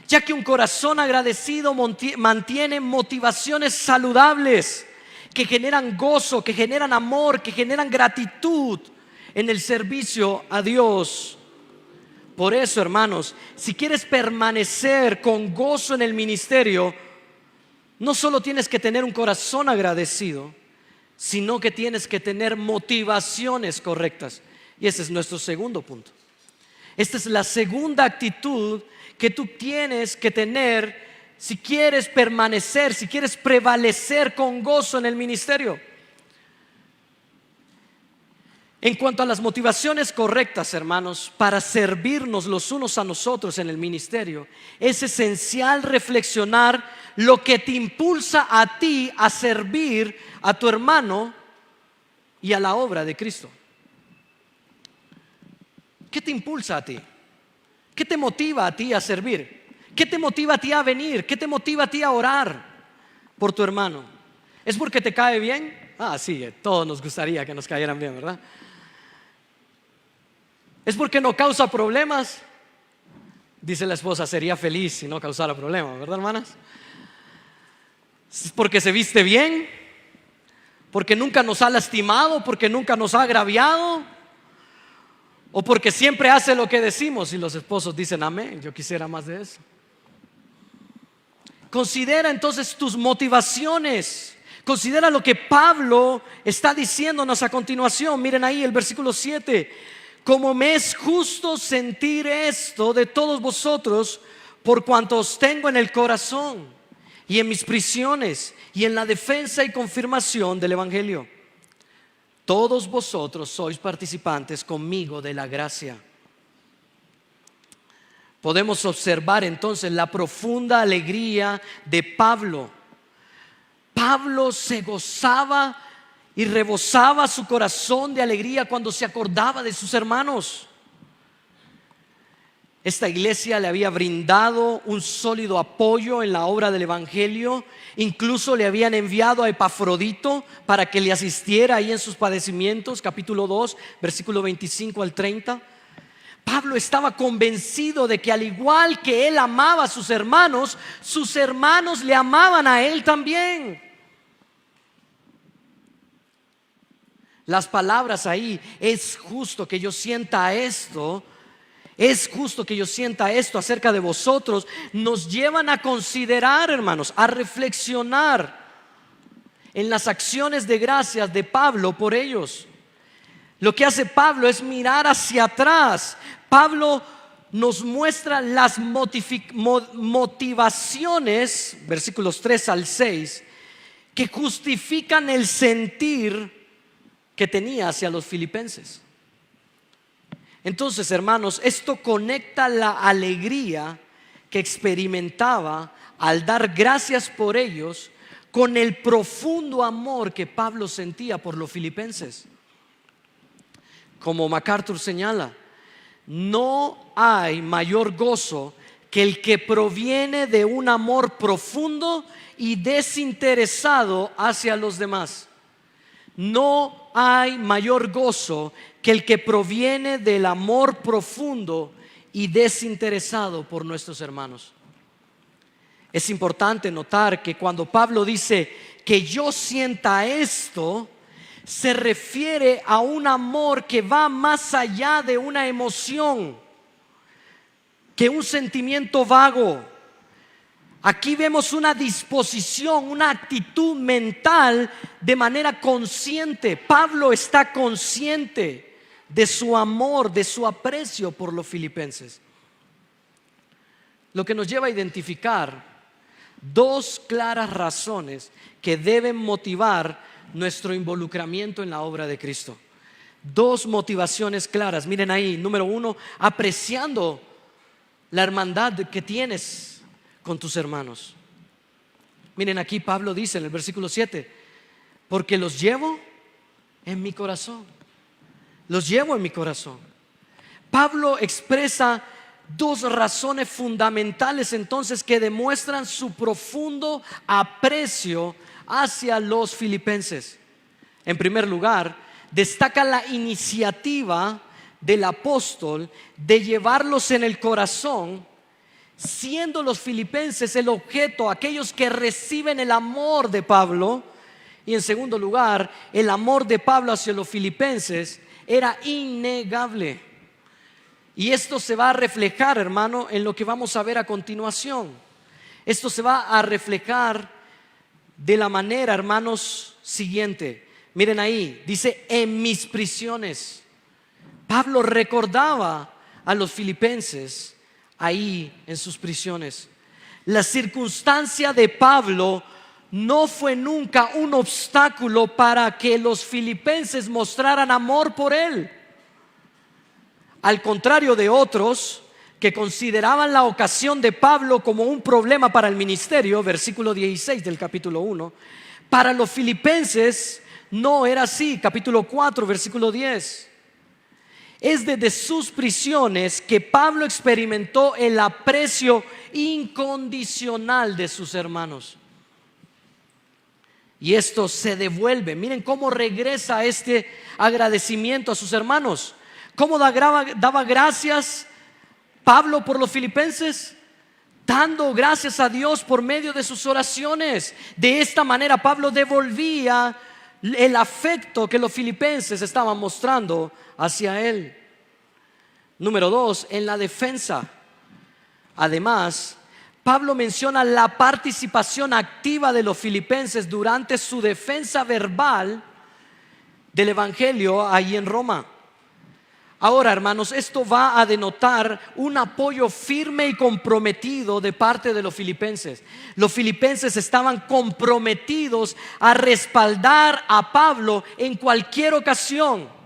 ya que un corazón agradecido mantiene motivaciones saludables que generan gozo, que generan amor, que generan gratitud en el servicio a Dios. Por eso, hermanos, si quieres permanecer con gozo en el ministerio, no solo tienes que tener un corazón agradecido, sino que tienes que tener motivaciones correctas. Y ese es nuestro segundo punto. Esta es la segunda actitud que tú tienes que tener si quieres permanecer, si quieres prevalecer con gozo en el ministerio. En cuanto a las motivaciones correctas, hermanos, para servirnos los unos a nosotros en el ministerio, es esencial reflexionar lo que te impulsa a ti a servir a tu hermano y a la obra de Cristo. ¿Qué te impulsa a ti? ¿Qué te motiva a ti a servir? ¿Qué te motiva a ti a venir? ¿Qué te motiva a ti a orar por tu hermano? ¿Es porque te cae bien? Sí, todos nos gustaría que nos cayeran bien, ¿verdad? ¿Es porque no causa problemas? Dice la esposa, sería feliz si no causara problemas, ¿verdad, hermanas? ¿Es porque se viste bien? ¿Porque nunca nos ha lastimado? ¿Porque nunca nos ha agraviado? ¿O porque siempre hace lo que decimos? Y los esposos dicen amén, yo quisiera más de eso. Considera entonces tus motivaciones. Considera lo que Pablo está diciéndonos a continuación. Miren ahí el versículo 7. Como me es justo sentir esto de todos vosotros, por cuanto os tengo en el corazón y en mis prisiones y en la defensa y confirmación del Evangelio. Todos vosotros sois participantes conmigo de la gracia. Podemos observar entonces la profunda alegría de Pablo. Pablo se gozaba y rebosaba su corazón de alegría cuando se acordaba de sus hermanos. Esta iglesia le había brindado un sólido apoyo en la obra del Evangelio. Incluso le habían enviado a Epafrodito para que le asistiera ahí en sus padecimientos, capítulo 2, versículo 25 al 30. Pablo estaba convencido de que al igual que él amaba a sus hermanos le amaban a él también. Las palabras ahí, es justo que yo sienta esto acerca de vosotros, nos llevan a considerar, hermanos, a reflexionar en las acciones de gracias de Pablo por ellos. Lo que hace Pablo es mirar hacia atrás. Pablo nos muestra las motivaciones, versículos 3 al 6, que justifican el sentir que tenía hacia los filipenses. Entonces, hermanos, esto conecta la alegría que experimentaba al dar gracias por ellos con el profundo amor que Pablo sentía por los filipenses. Como MacArthur señala, no hay mayor gozo que el que proviene de un amor profundo y desinteresado hacia los demás. No hay mayor gozo que el que proviene del amor profundo y desinteresado por nuestros hermanos. Es importante notar que cuando Pablo dice que yo sienta esto, se refiere a un amor que va más allá de una emoción, que un sentimiento vago. Aquí vemos una disposición, una actitud mental de manera consciente. Pablo está consciente de su amor, de su aprecio por los filipenses. Lo que nos lleva a identificar dos claras razones que deben motivar nuestro involucramiento en la obra de Cristo. Dos motivaciones claras. Miren ahí, número 1, apreciando la hermandad que tienes con tus hermanos. Miren aquí, Pablo dice en el versículo 7, porque los llevo en mi corazón. Los llevo en mi corazón. Pablo expresa dos razones fundamentales entonces que demuestran su profundo aprecio hacia los filipenses. En primer lugar, destaca la iniciativa del apóstol de llevarlos en el corazón, siendo los filipenses el objeto, aquellos que reciben el amor de Pablo. Y en segundo lugar, el amor de Pablo hacia los filipenses era innegable. Y esto se va a reflejar, hermano, en lo que vamos a ver a continuación. Esto se va a reflejar de la manera, hermanos, siguiente. Miren ahí, dice en mis prisiones. Pablo recordaba a los filipenses ahí en sus prisiones. La circunstancia de Pablo no fue nunca un obstáculo para que los filipenses mostraran amor por él. Al contrario de otros que consideraban la ocasión de Pablo como un problema para el ministerio, versículo 16 del capítulo 1, para los filipenses no era así, capítulo 4, versículo 10. Es desde sus prisiones que Pablo experimentó el aprecio incondicional de sus hermanos. Y esto se devuelve. Miren cómo regresa este agradecimiento a sus hermanos. ¿Cómo daba gracias Pablo por los filipenses? Dando gracias a Dios por medio de sus oraciones. De esta manera Pablo devolvía el afecto que los filipenses estaban mostrando hacia él. Número 2, en la defensa. Además, Pablo menciona la participación activa de los filipenses durante su defensa verbal del evangelio ahí en Roma. Ahora, hermanos, esto va a denotar un apoyo firme y comprometido de parte de los filipenses. Los filipenses estaban comprometidos a respaldar a Pablo en cualquier ocasión.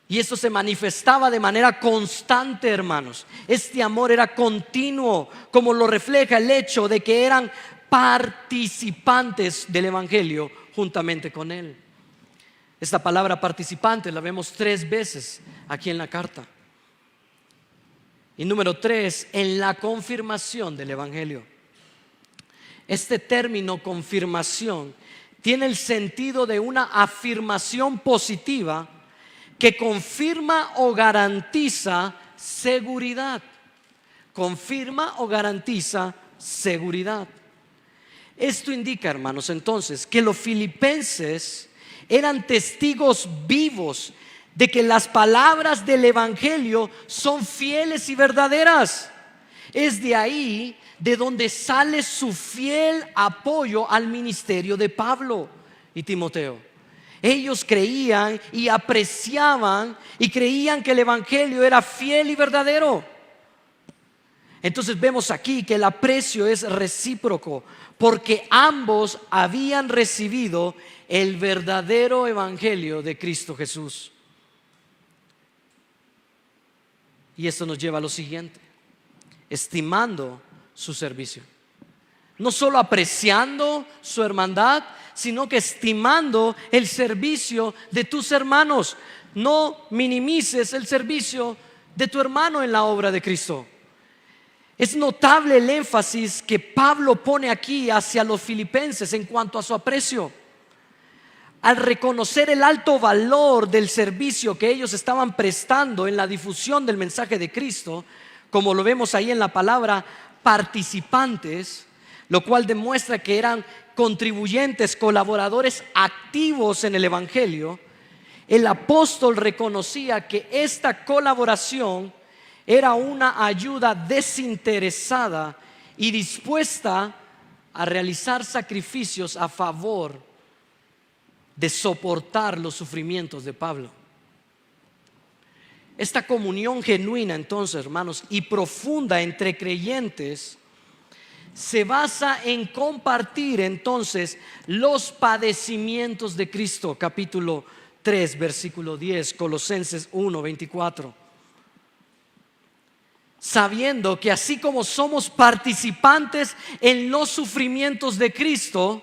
Y esto se manifestaba de manera constante, hermanos. Este amor era continuo, como lo refleja el hecho de que eran participantes del evangelio juntamente con él. Esta palabra participante la vemos 3 veces aquí en la carta. Y número 3, en la confirmación del evangelio. Este término confirmación tiene el sentido de una afirmación positiva que confirma o garantiza seguridad. Confirma o garantiza seguridad. Esto indica, hermanos, entonces, que los filipenses eran testigos vivos de que las palabras del evangelio son fieles y verdaderas. Es de ahí de donde sale su fiel apoyo al ministerio de Pablo y Timoteo. Ellos creían y apreciaban y creían que el evangelio era fiel y verdadero. Entonces vemos aquí que el aprecio es recíproco, porque ambos habían recibido el verdadero evangelio de Cristo Jesús. Y esto nos lleva a lo siguiente: estimando su servicio. No solo apreciando su hermandad, sino que estimando el servicio de tus hermanos. No minimices el servicio de tu hermano en la obra de Cristo. Es notable el énfasis que Pablo pone aquí hacia los filipenses en cuanto a su aprecio. Al reconocer el alto valor del servicio que ellos estaban prestando en la difusión del mensaje de Cristo, como lo vemos ahí en la palabra participantes, lo cual demuestra que eran contribuyentes, colaboradores activos en el evangelio, el apóstol reconocía que esta colaboración era una ayuda desinteresada y dispuesta a realizar sacrificios a favor de soportar los sufrimientos de Pablo. Esta comunión genuina, entonces, hermanos, y profunda entre creyentes se basa en compartir entonces los padecimientos de Cristo. Capítulo 3, versículo 10, Colosenses 1, 24. Sabiendo que así como somos participantes en los sufrimientos de Cristo,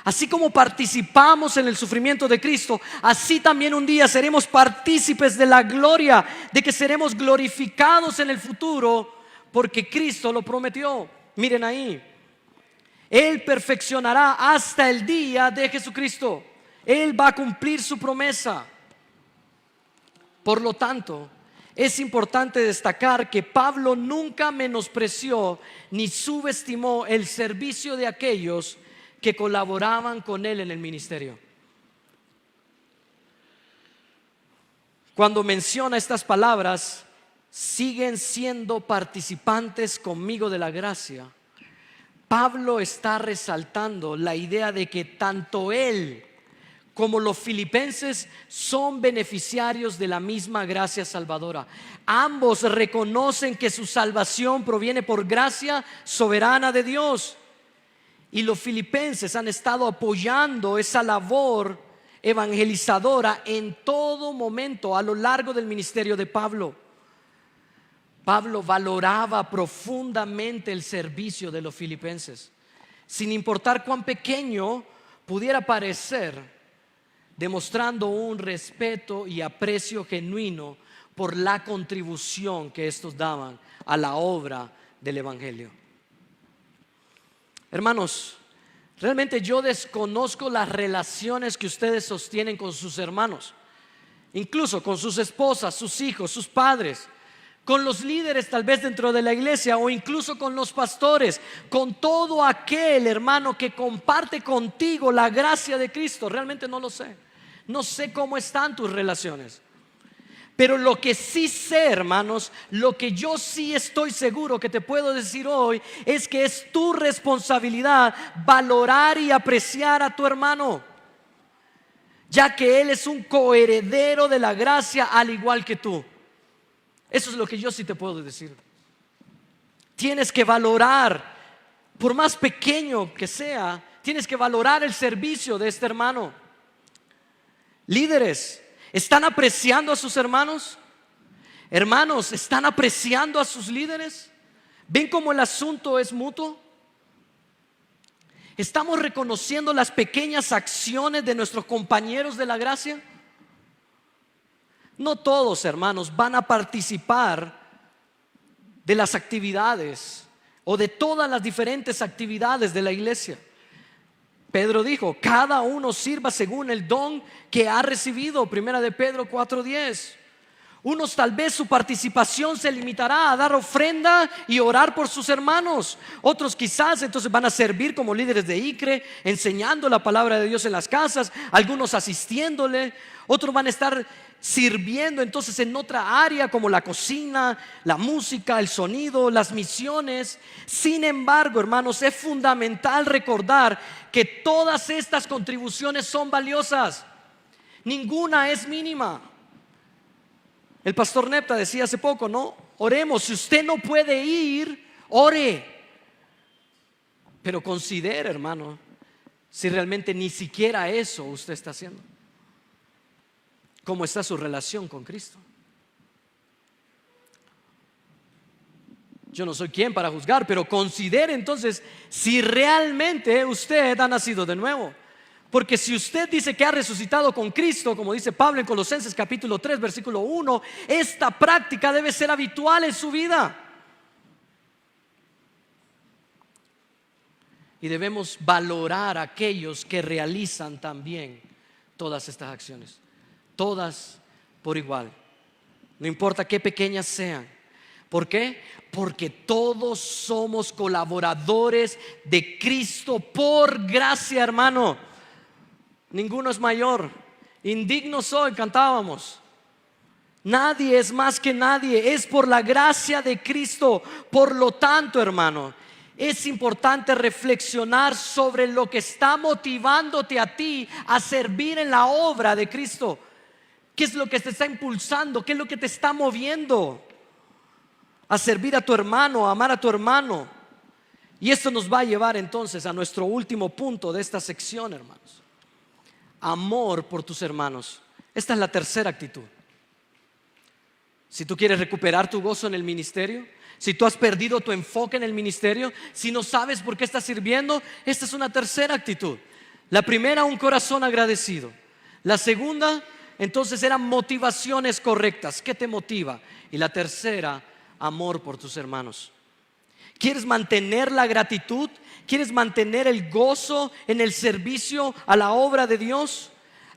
así como participamos en el sufrimiento de Cristo, así también un día seremos partícipes de la gloria, de que seremos glorificados en el futuro, porque Cristo lo prometió. Miren ahí, Él perfeccionará hasta el día de Jesucristo. Él va a cumplir su promesa. Por lo tanto, es importante destacar que Pablo nunca menospreció ni subestimó el servicio de aquellos que colaboraban con él en el ministerio. Cuando menciona estas palabras, siguen siendo participantes conmigo de la gracia, Pablo está resaltando la idea de que tanto él como los filipenses son beneficiarios de la misma gracia salvadora. Ambos reconocen que su salvación proviene por gracia soberana de Dios. Y los filipenses han estado apoyando esa labor evangelizadora en todo momento a lo largo del ministerio de Pablo. Pablo valoraba profundamente el servicio de los filipenses, sin importar cuán pequeño pudiera parecer, demostrando un respeto y aprecio genuino por la contribución que estos daban a la obra del evangelio. Hermanos, realmente yo desconozco las relaciones que ustedes sostienen con sus hermanos, incluso con sus esposas, sus hijos, sus padres, con los líderes tal vez dentro de la iglesia, o incluso con los pastores, con todo aquel hermano que comparte contigo la gracia de Cristo. Realmente no lo sé. No sé cómo están tus relaciones, Pero lo que sí sé, hermanos, lo que yo sí estoy seguro que te puedo decir hoy es que es tu responsabilidad valorar y apreciar a tu hermano, ya que él es un coheredero de la gracia al igual que tú. Eso es lo que yo sí te puedo decir. Tienes que valorar, por más pequeño que sea, tienes que valorar el servicio de este hermano. Líderes, ¿están apreciando a sus hermanos? Hermanos, ¿están apreciando a sus líderes? ¿Ven cómo el asunto es mutuo? ¿Estamos reconociendo las pequeñas acciones de nuestros compañeros de la gracia? No todos, hermanos, van a participar de las actividades o de todas las diferentes actividades de la iglesia. Pedro dijo, cada uno sirva según el don que ha recibido. Primera de Pedro 4:10. Unos tal vez su participación se limitará a dar ofrenda y orar por sus hermanos. Otros quizás entonces van a servir como líderes de ICRE, enseñando la palabra de Dios en las casas, algunos asistiéndole. Otros van a estar sirviendo entonces en otra área como la cocina, la música, el sonido, las misiones. Sin embargo, hermanos, es fundamental recordar que todas estas contribuciones son valiosas. Ninguna es mínima. El pastor Nepta decía hace poco, ¿no? Oremos, si usted no puede ir, ore. Pero considere, hermano, si realmente ni siquiera eso usted está haciendo. ¿Cómo está su relación con Cristo? Yo no soy quien para juzgar, pero considere entonces si realmente usted ha nacido de nuevo. Porque si usted dice que ha resucitado con Cristo, como dice Pablo en Colosenses capítulo 3 versículo 1, esta práctica debe ser habitual en su vida. Y debemos valorar a aquellos que realizan también todas estas acciones. Todas por igual. No importa qué pequeñas sean. ¿Por qué? Porque todos somos colaboradores de Cristo por gracia, hermano. Ninguno es mayor. Indigno soy, cantábamos. Nadie es más que nadie. Es por la gracia de Cristo. Por lo tanto, hermano, es importante reflexionar sobre lo que está motivándote a ti a servir en la obra de Cristo. ¿Qué es lo que te está impulsando? ¿Qué es lo que te está moviendo a servir a tu hermano, a amar a tu hermano? Y esto nos va a llevar entonces a nuestro último punto de esta sección, hermanos. Amor por tus hermanos. Esta es la tercera actitud. Si tú quieres recuperar tu gozo en el ministerio, si tú has perdido tu enfoque en el ministerio, si no sabes por qué estás sirviendo, esta es una tercera actitud. La primera, un corazón agradecido. La segunda, entonces, eran motivaciones correctas. ¿Qué te motiva? Y la tercera, amor por tus hermanos. ¿Quieres mantener la gratitud? ¿Quieres mantener el gozo en el servicio a la obra de Dios?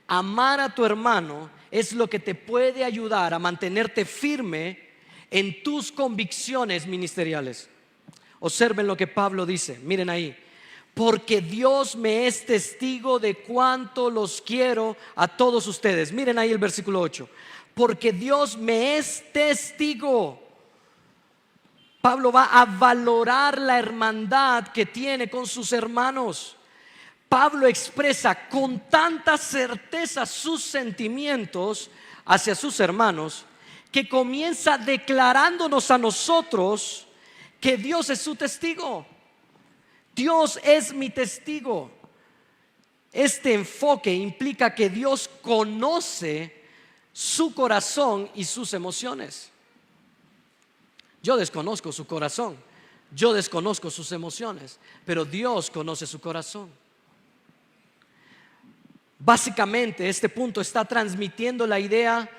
Amar a tu hermano es lo que te puede ayudar a mantenerte firme en tus convicciones ministeriales. Observen lo que Pablo dice, miren ahí. Porque Dios me es testigo de cuánto los quiero a todos ustedes. Miren ahí el versículo 8. Porque Dios me es testigo. Pablo va a valorar la hermandad que tiene con sus hermanos. Pablo expresa con tanta certeza sus sentimientos hacia sus hermanos que comienza declarándonos a nosotros que Dios es su testigo. Dios es mi testigo. Este enfoque implica que Dios conoce su corazón y sus emociones. Yo desconozco su corazón, yo desconozco sus emociones, pero Dios conoce su corazón. Básicamente este punto está transmitiendo la idea: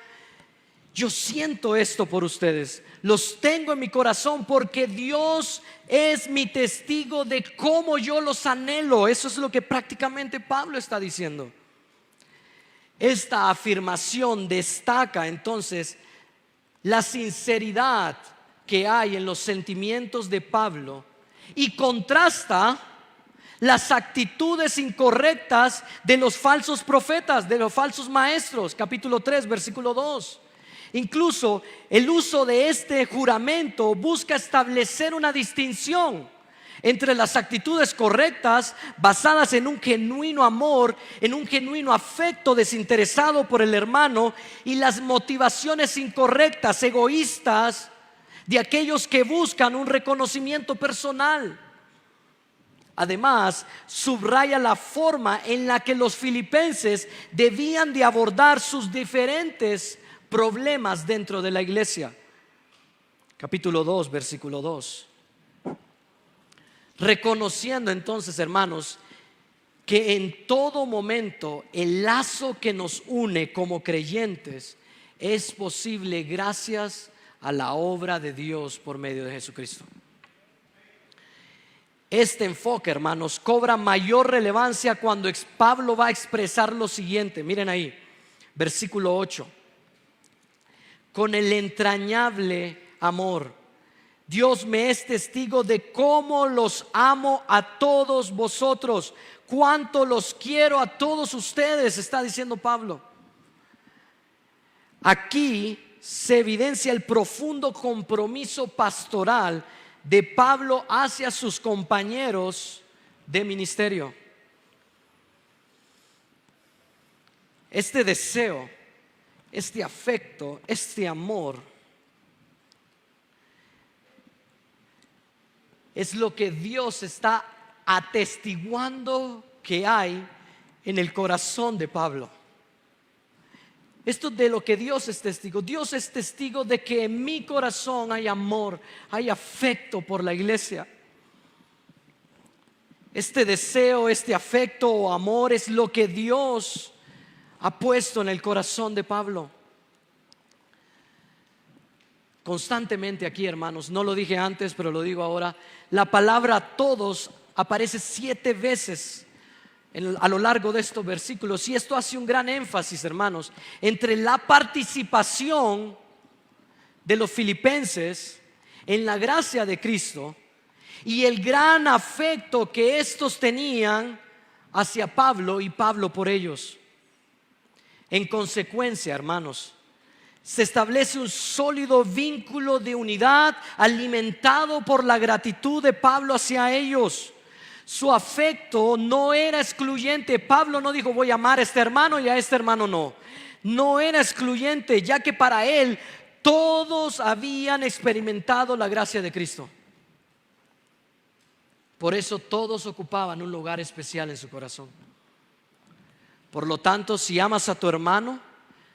yo siento esto por ustedes, los tengo en mi corazón porque Dios es mi testigo de cómo yo los anhelo. Eso es lo que prácticamente Pablo está diciendo. Esta afirmación destaca entonces la sinceridad que hay en los sentimientos de Pablo y contrasta las actitudes incorrectas de los falsos profetas, de los falsos maestros. Capítulo 3, versículo 2. Incluso el uso de este juramento busca establecer una distinción entre las actitudes correctas basadas en un genuino amor, en un genuino afecto desinteresado por el hermano, y las motivaciones incorrectas, egoístas, de aquellos que buscan un reconocimiento personal. Además, subraya la forma en la que los filipenses debían de abordar sus diferentes problemas dentro de la iglesia. Capítulo 2, versículo 2. Reconociendo entonces, hermanos, que en todo momento el lazo que nos une como creyentes es posible gracias a la obra de Dios por medio de Jesucristo. Este enfoque, hermanos, cobra mayor relevancia cuando Pablo va a expresar lo siguiente. Miren ahí, versículo 8. Con el entrañable amor, Dios me es testigo de cómo los amo a todos vosotros, cuánto los quiero a todos ustedes, está diciendo Pablo. Aquí se evidencia el profundo compromiso pastoral de Pablo hacia sus compañeros de ministerio. Este deseo, este afecto, este amor es lo que Dios está atestiguando que hay en el corazón de Pablo. Esto de lo que Dios es testigo. Dios es testigo de que en mi corazón hay amor, hay afecto por la iglesia. Este deseo, este afecto o amor es lo que Dios ha puesto en el corazón de Pablo. Constantemente aquí, hermanos, no lo dije antes, pero lo digo ahora, la palabra todos aparece 7 veces a lo largo de estos versículos, y esto hace un gran énfasis, hermanos, entre la participación de los filipenses en la gracia de Cristo y el gran afecto que estos tenían hacia Pablo y Pablo por ellos. En consecuencia, hermanos, se establece un sólido vínculo de unidad alimentado por la gratitud de Pablo hacia ellos. Su afecto no era excluyente. Pablo no dijo voy a amar a este hermano y a este hermano no. No era excluyente, ya que para él todos habían experimentado la gracia de Cristo. Por eso todos ocupaban un lugar especial en su corazón. Por lo tanto, si amas a tu hermano,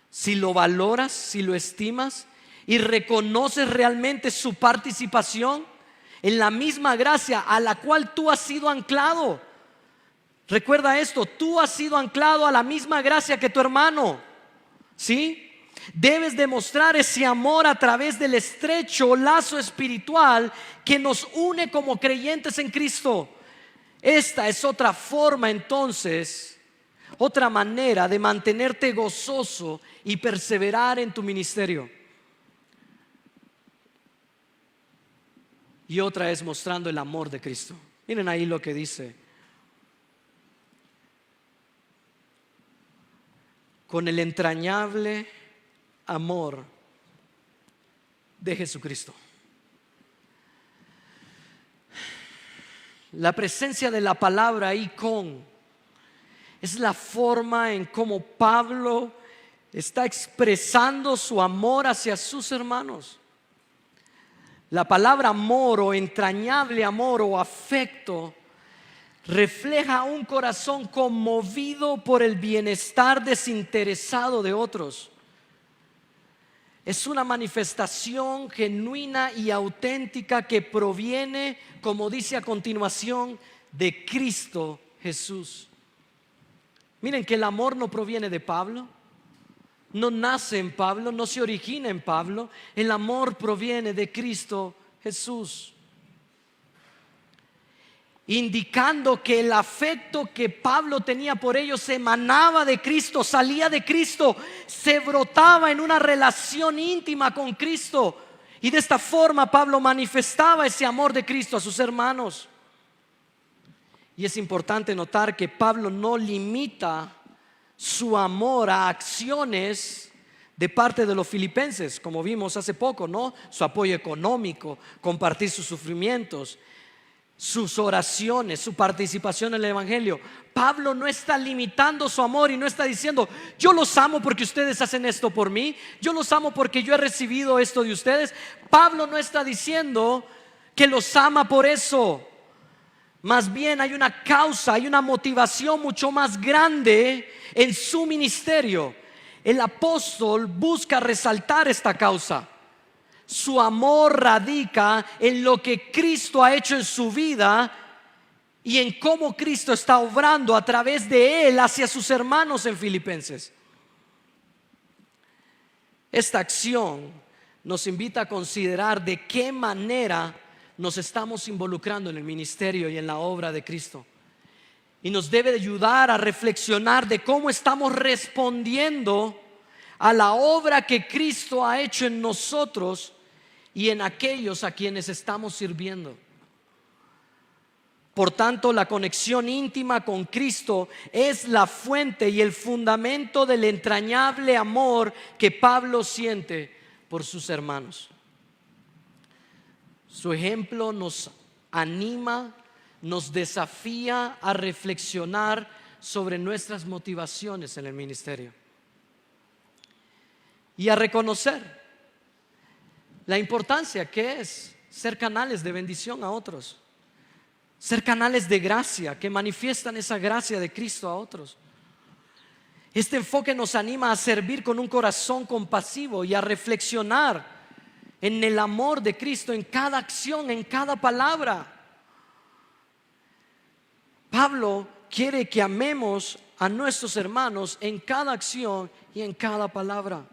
si lo valoras, si lo estimas y reconoces realmente su participación en la misma gracia a la cual tú has sido anclado. Recuerda esto, tú has sido anclado a la misma gracia que tu hermano, ¿sí? Debes demostrar ese amor a través del estrecho lazo espiritual que nos une como creyentes en Cristo. Esta es otra forma entonces, otra manera de mantenerte gozoso y perseverar en tu ministerio. Y otra es mostrando el amor de Cristo. Miren ahí lo que dice. Con el entrañable amor de Jesucristo. La presencia de la palabra ahí con es la forma en cómo Pablo está expresando su amor hacia sus hermanos. La palabra amor o entrañable amor o afecto refleja un corazón conmovido por el bienestar desinteresado de otros. Es una manifestación genuina y auténtica que proviene, como dice a continuación, de Cristo Jesús. Miren que el amor no proviene de Pablo, no nace en Pablo, no se origina en Pablo. El amor proviene de Cristo Jesús, indicando que el afecto que Pablo tenía por ellos emanaba de Cristo, salía de Cristo, se brotaba en una relación íntima con Cristo. Y de esta forma Pablo manifestaba ese amor de Cristo a sus hermanos. Y es importante notar que Pablo no limita su amor a acciones de parte de los filipenses, como vimos hace poco, ¿no? Su apoyo económico, compartir sus sufrimientos, sus oraciones, su participación en el Evangelio. Pablo no está limitando su amor y no está diciendo: yo los amo porque ustedes hacen esto por mí, yo los amo porque yo he recibido esto de ustedes. Pablo no está diciendo que los ama por eso. Más bien hay una causa, hay una motivación mucho más grande en su ministerio. El apóstol busca resaltar esta causa. Su amor radica en lo que Cristo ha hecho en su vida y en cómo Cristo está obrando a través de él hacia sus hermanos en Filipenses. Esta acción nos invita a considerar de qué manera nos estamos involucrando en el ministerio y en la obra de Cristo. Y nos debe ayudar a reflexionar de cómo estamos respondiendo a la obra que Cristo ha hecho en nosotros y en aquellos a quienes estamos sirviendo. Por tanto, la conexión íntima con Cristo es la fuente y el fundamento del entrañable amor que Pablo siente por sus hermanos. Su ejemplo nos anima, nos desafía a reflexionar sobre nuestras motivaciones en el ministerio y a reconocer la importancia que es ser canales de bendición a otros, ser canales de gracia que manifiestan esa gracia de Cristo a otros. Este enfoque nos anima a servir con un corazón compasivo y a reflexionar en el amor de Cristo en cada acción, en cada palabra. Pablo quiere que amemos a nuestros hermanos en cada acción y en cada palabra,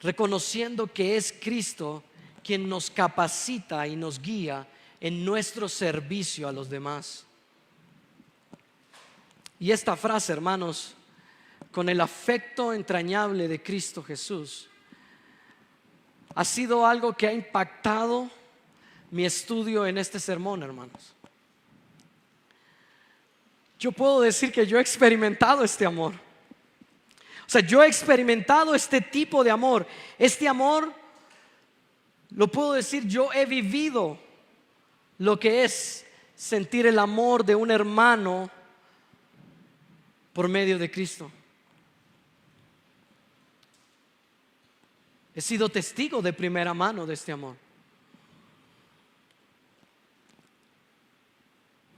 reconociendo que es Cristo quien nos capacita y nos guía en nuestro servicio a los demás. Y esta frase, hermanos, con el afecto entrañable de Cristo Jesús, ha sido algo que ha impactado mi estudio en este sermón, hermanos. Yo puedo decir que yo he experimentado este amor. O sea, yo he experimentado este tipo de amor. Este amor, lo puedo decir, yo he vivido lo que es sentir el amor de un hermano por medio de Cristo. He sido testigo de primera mano de este amor.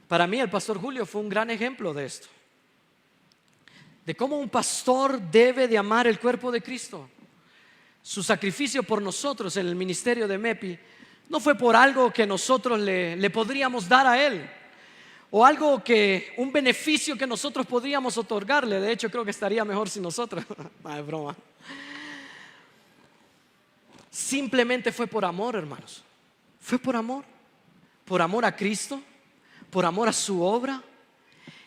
Para mí el pastor Julio fue un gran ejemplo de esto, de cómo un pastor debe de amar el cuerpo de Cristo. Su sacrificio por nosotros en el ministerio de MEPI no fue por algo que nosotros le podríamos dar a él, o algo que, un beneficio que nosotros podríamos otorgarle. De hecho, creo que estaría mejor sin nosotros. Es broma. Simplemente fue por amor, hermanos. Fue por amor a Cristo, por amor a su obra.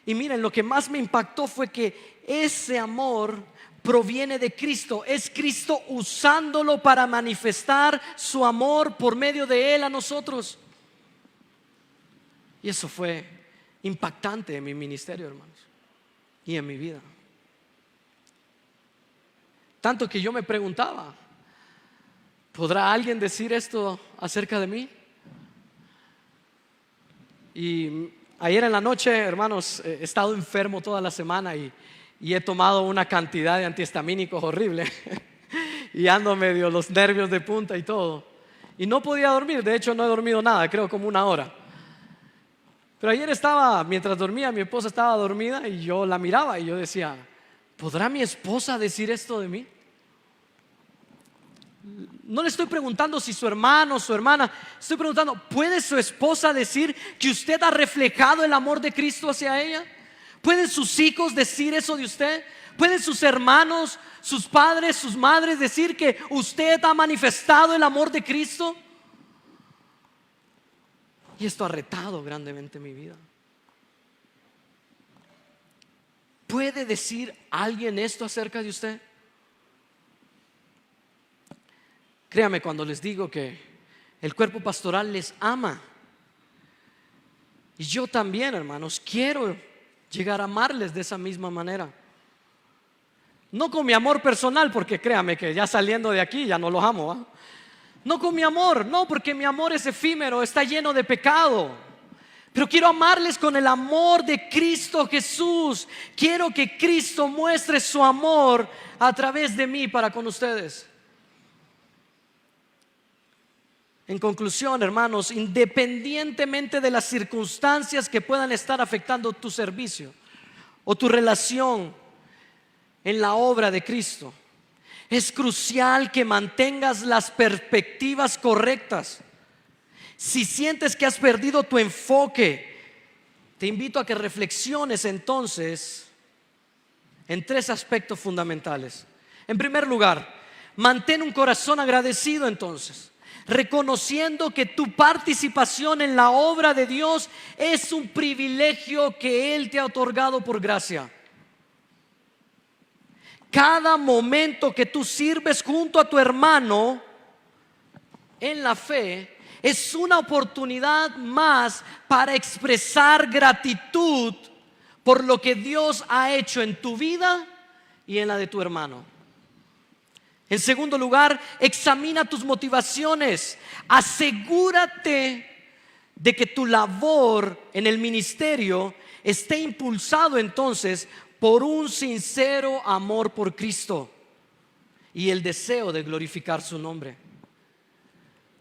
Y miren, lo que más me impactó fue que ese amor proviene de Cristo. Es Cristo usándolo para manifestar su amor por medio de él a nosotros. Y eso fue impactante en mi ministerio, hermanos, y en mi vida. Tanto que yo me preguntaba: ¿podrá alguien decir esto acerca de mí? Y ayer en la noche, hermanos, he estado enfermo toda la semana y he tomado una cantidad de antihistamínicos horrible y ando medio los nervios de punta y todo, y no podía dormir. De hecho, no he dormido nada, creo como una hora. Pero ayer mientras dormía, mi esposa estaba dormida y yo la miraba y yo decía: ¿podrá mi esposa decir esto de mí? No le estoy preguntando si su hermano o su hermana, estoy preguntando: ¿puede su esposa decir que usted ha reflejado el amor de Cristo hacia ella? ¿Pueden sus hijos decir eso de usted? ¿Pueden sus hermanos, sus padres, sus madres decir que usted ha manifestado el amor de Cristo? Y esto ha retado grandemente mi vida. ¿Puede decir alguien esto acerca de usted? Créame cuando les digo que el cuerpo pastoral les ama. Y yo también, hermanos, quiero llegar a amarles de esa misma manera. No con mi amor personal, porque créame que ya saliendo de aquí ya no los amo, ¿ah? No con mi amor, no, porque mi amor es efímero, está lleno de pecado. Pero quiero amarles con el amor de Cristo Jesús. Quiero que Cristo muestre su amor a través de mí para con ustedes. En conclusión, hermanos, independientemente de las circunstancias que puedan estar afectando tu servicio o tu relación en la obra de Cristo, es crucial que mantengas las perspectivas correctas. Si sientes que has perdido tu enfoque, te invito a que reflexiones entonces en 3 aspectos fundamentales. En primer lugar, mantén un corazón agradecido entonces, reconociendo que tu participación en la obra de Dios es un privilegio que Él te ha otorgado por gracia. Cada momento que tú sirves junto a tu hermano en la fe es una oportunidad más para expresar gratitud por lo que Dios ha hecho en tu vida y en la de tu hermano. En segundo lugar, examina tus motivaciones. Asegúrate de que tu labor en el ministerio esté impulsado entonces por un sincero amor por Cristo y el deseo de glorificar su nombre.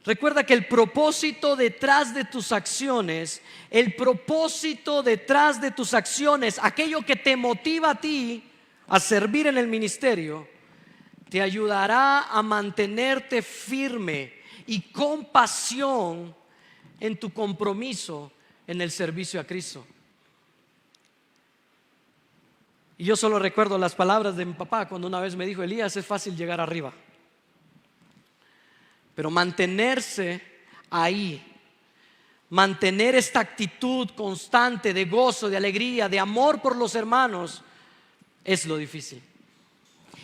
Recuerda que el propósito detrás de tus acciones, aquello que te motiva a ti a servir en el ministerio, te ayudará a mantenerte firme y con pasión en tu compromiso en el servicio a Cristo. Y yo solo recuerdo las palabras de mi papá cuando una vez me dijo: Elías, es fácil llegar arriba, pero mantenerse ahí, mantener esta actitud constante de gozo, de alegría, de amor por los hermanos, es lo difícil.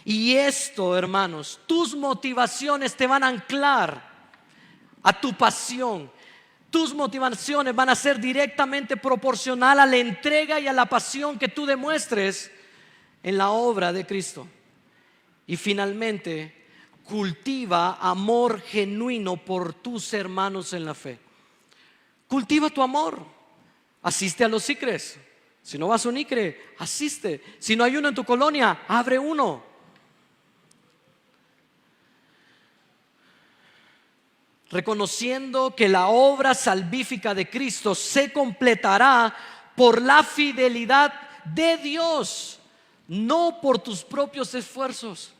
Y esto, hermanos, tus motivaciones te van a anclar a tu pasión. Tus motivaciones van a ser directamente proporcional a la entrega y a la pasión que tú demuestres en la obra de Cristo. Y finalmente, cultiva amor genuino por tus hermanos en la fe. Cultiva tu amor. Asiste a los ICRES. Si no vas a un ICRE, asiste. Si no hay uno en tu colonia, abre uno. Reconociendo que la obra salvífica de Cristo se completará por la fidelidad de Dios, no por tus propios esfuerzos.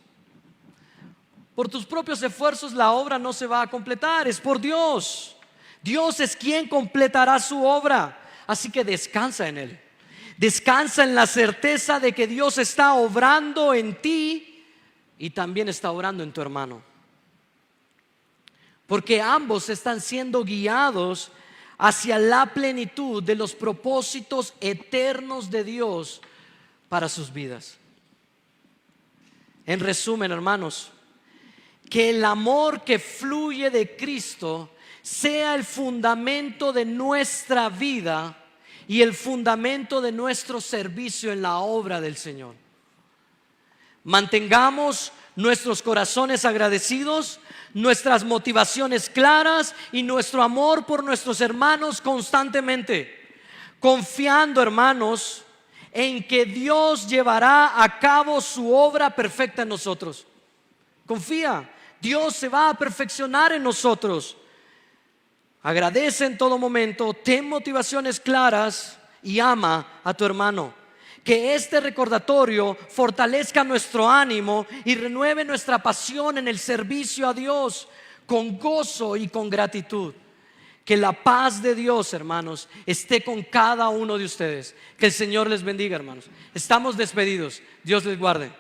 Por tus propios esfuerzos la obra no se va a completar, es por Dios. Dios es quien completará su obra, así que descansa en Él. Descansa en la certeza de que Dios está obrando en ti y también está obrando en tu hermano. Porque ambos están siendo guiados hacia la plenitud de los propósitos eternos de Dios para sus vidas. En resumen, hermanos, que el amor que fluye de Cristo sea el fundamento de nuestra vida y el fundamento de nuestro servicio en la obra del Señor. Mantengamos nuestros corazones agradecidos, nuestras motivaciones claras y nuestro amor por nuestros hermanos constantemente, confiando, hermanos, en que Dios llevará a cabo su obra perfecta en nosotros. Confía, Dios se va a perfeccionar en nosotros. Agradece en todo momento, ten motivaciones claras y ama a tu hermano. Que este recordatorio fortalezca nuestro ánimo y renueve nuestra pasión en el servicio a Dios con gozo y con gratitud. Que la paz de Dios, hermanos, esté con cada uno de ustedes. Que el Señor les bendiga, hermanos. Estamos despedidos. Dios les guarde.